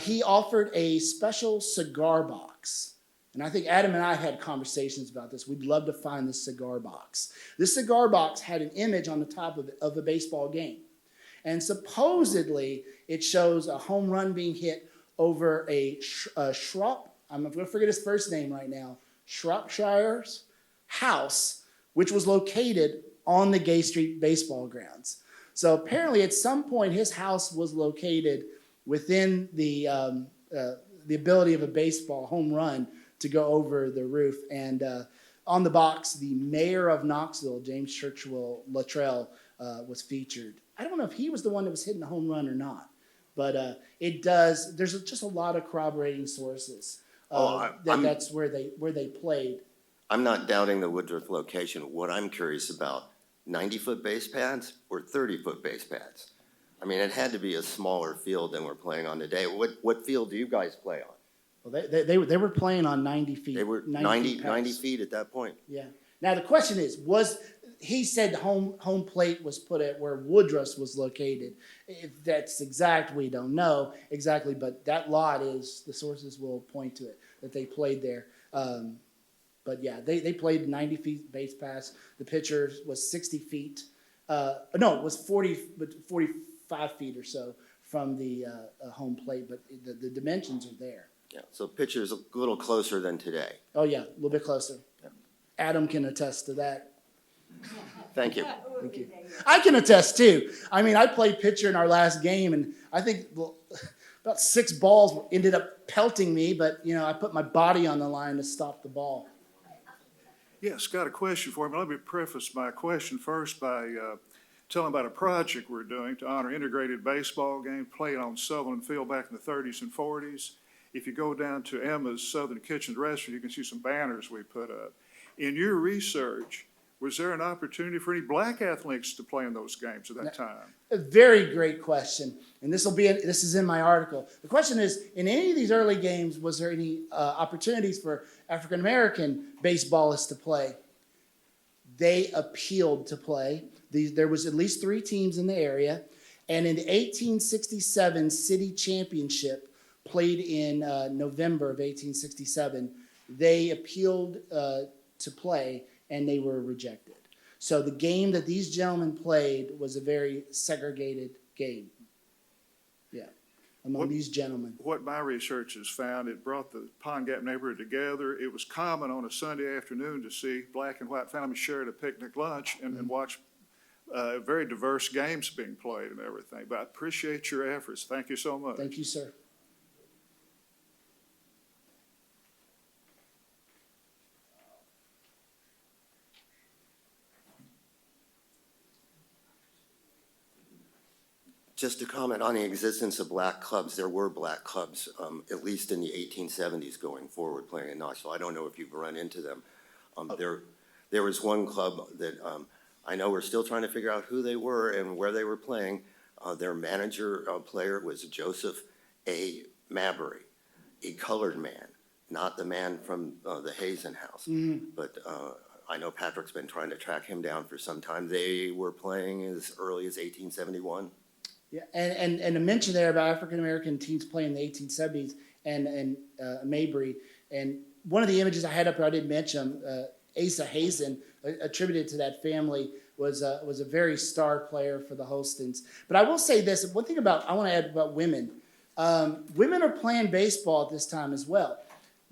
he offered a special cigar box. And I think Adam and I had conversations about this. We'd love to find this cigar box. This cigar box had an image on the top of a baseball game. And supposedly, it shows a home run being hit over a Shropshire, I'm going to forget his first name right now, Shropshire's house, which was located on the Gay Street baseball grounds. So apparently, at some point, his house was located within the ability of a baseball home run to go over the roof. And on the box, the mayor of Knoxville, James Churchill Luttrell, was featured. I don't know if he was the one that was hitting the home run or not, but there's just a lot of corroborating sources that's where they played. I'm not doubting the Woodruff location. What I'm curious about, 90-foot base pads or 30-foot base pads? I mean, it had to be a smaller field than we're playing on today. What field do you guys play on? Well, they were playing on 90 feet. They were 90 feet at that point? Yeah. Now, the question is, he said home plate was put at where Woodruff's was located. If that's exact, we don't know exactly, but that lot is, the sources will point to it, that they played there. But yeah, they played 90 feet base pass. The pitcher was 60 feet. It was 45 feet or so from the home plate, but the dimensions are there. Yeah, so pitcher's a little closer than today. Oh yeah, a little bit closer. Yeah. Adam can attest to that. Thank you. Thank you. I can attest too. I mean, I played pitcher in our last game, and I think about 6 balls ended up pelting me, but I put my body on the line to stop the ball. Yes, got a question for you. Let me preface my question first by telling about a project we're doing to honor integrated baseball game played on Sutherland Field back in the 30s and 40s. If you go down to Emma's Southern Kitchen Restaurant, you can see some banners we put up. In your research, was there an opportunity for any black athletes to play in those games at that time? A very great question, and this is in my article. The question is, in any of these early games, was there any opportunities for African American baseballists to play? They appealed to play. There was at least 3 teams in the area, and in the 1867 city championship, played in November of 1867, they appealed to play, and they were rejected. So the game that these gentlemen played was a very segregated game. Yeah, among these gentlemen. What my research has found, it brought the Pond Gap neighborhood together. It was common on a Sunday afternoon to see black and white families share at a picnic lunch and watch very diverse games being played and everything. But I appreciate your efforts. Thank you so much. Thank you, sir. Just to comment on the existence of black clubs, there were black clubs, at least in the 1870s going forward, playing in Knoxville. I don't know if you've run into them. There was one club that I know we're still trying to figure out who they were and where they were playing. Their manager player was Joseph A. Mabry, a colored man, not the man from the Hazen House. But I know Patrick's been trying to track him down for some time. They were playing as early as 1871. Yeah, and to mention there about African American teams playing in the 1870s and Mabry, and one of the images I had up here, I didn't mention, Asa Hazen, attributed to that family, was a very star player for the Holstons. But I will say this, one thing I want to add about women. Women are playing baseball at this time as well.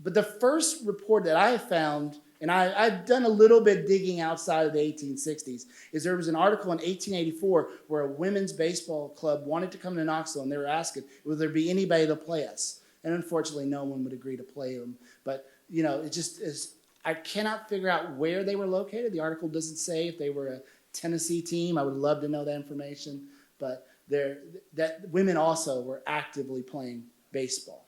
But the first report that I have found, and I've done a little bit digging outside of the 1860s, is there was an article in 1884 where a women's baseball club wanted to come to Knoxville, and they were asking, would there be anybody to play us? And unfortunately, no one would agree to play them. But, it just is, I cannot figure out where they were located. The article doesn't say if they were a Tennessee team. I would love to know that information. But that women also were actively playing baseball.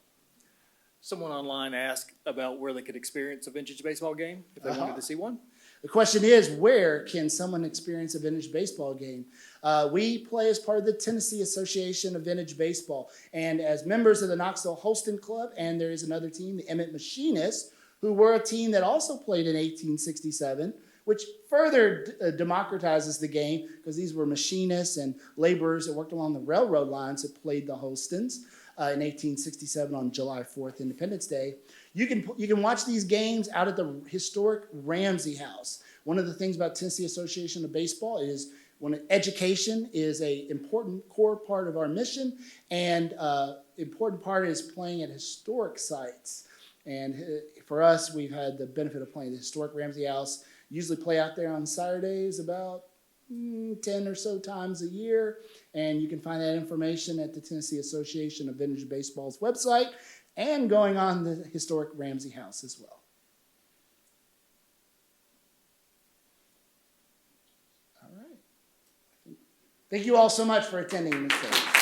Someone online asked about where they could experience a vintage baseball game if they wanted to see one. The question is, where can someone experience a vintage baseball game? We play as part of the Tennessee Association of Vintage Baseball. And as members of the Knoxville Holston Club, and there is another team, the Emmett Machinists, who were a team that also played in 1867, which further democratizes the game because these were machinists and laborers that worked along the railroad lines that played the Holstons. In 1867 on July 4th, Independence Day. You can watch these games out at the historic Ramsey House. One of the things about Tennessee Association of Baseball is when education is an important core part of our mission, and important part is playing at historic sites. And for us, we've had the benefit of playing the historic Ramsey House. Usually play out there on Saturdays about 10 or so times a year, and you can find that information at the Tennessee Association of Vintage Baseball's website and going on the historic Ramsey House as well. All right. Thank you all so much for attending this day.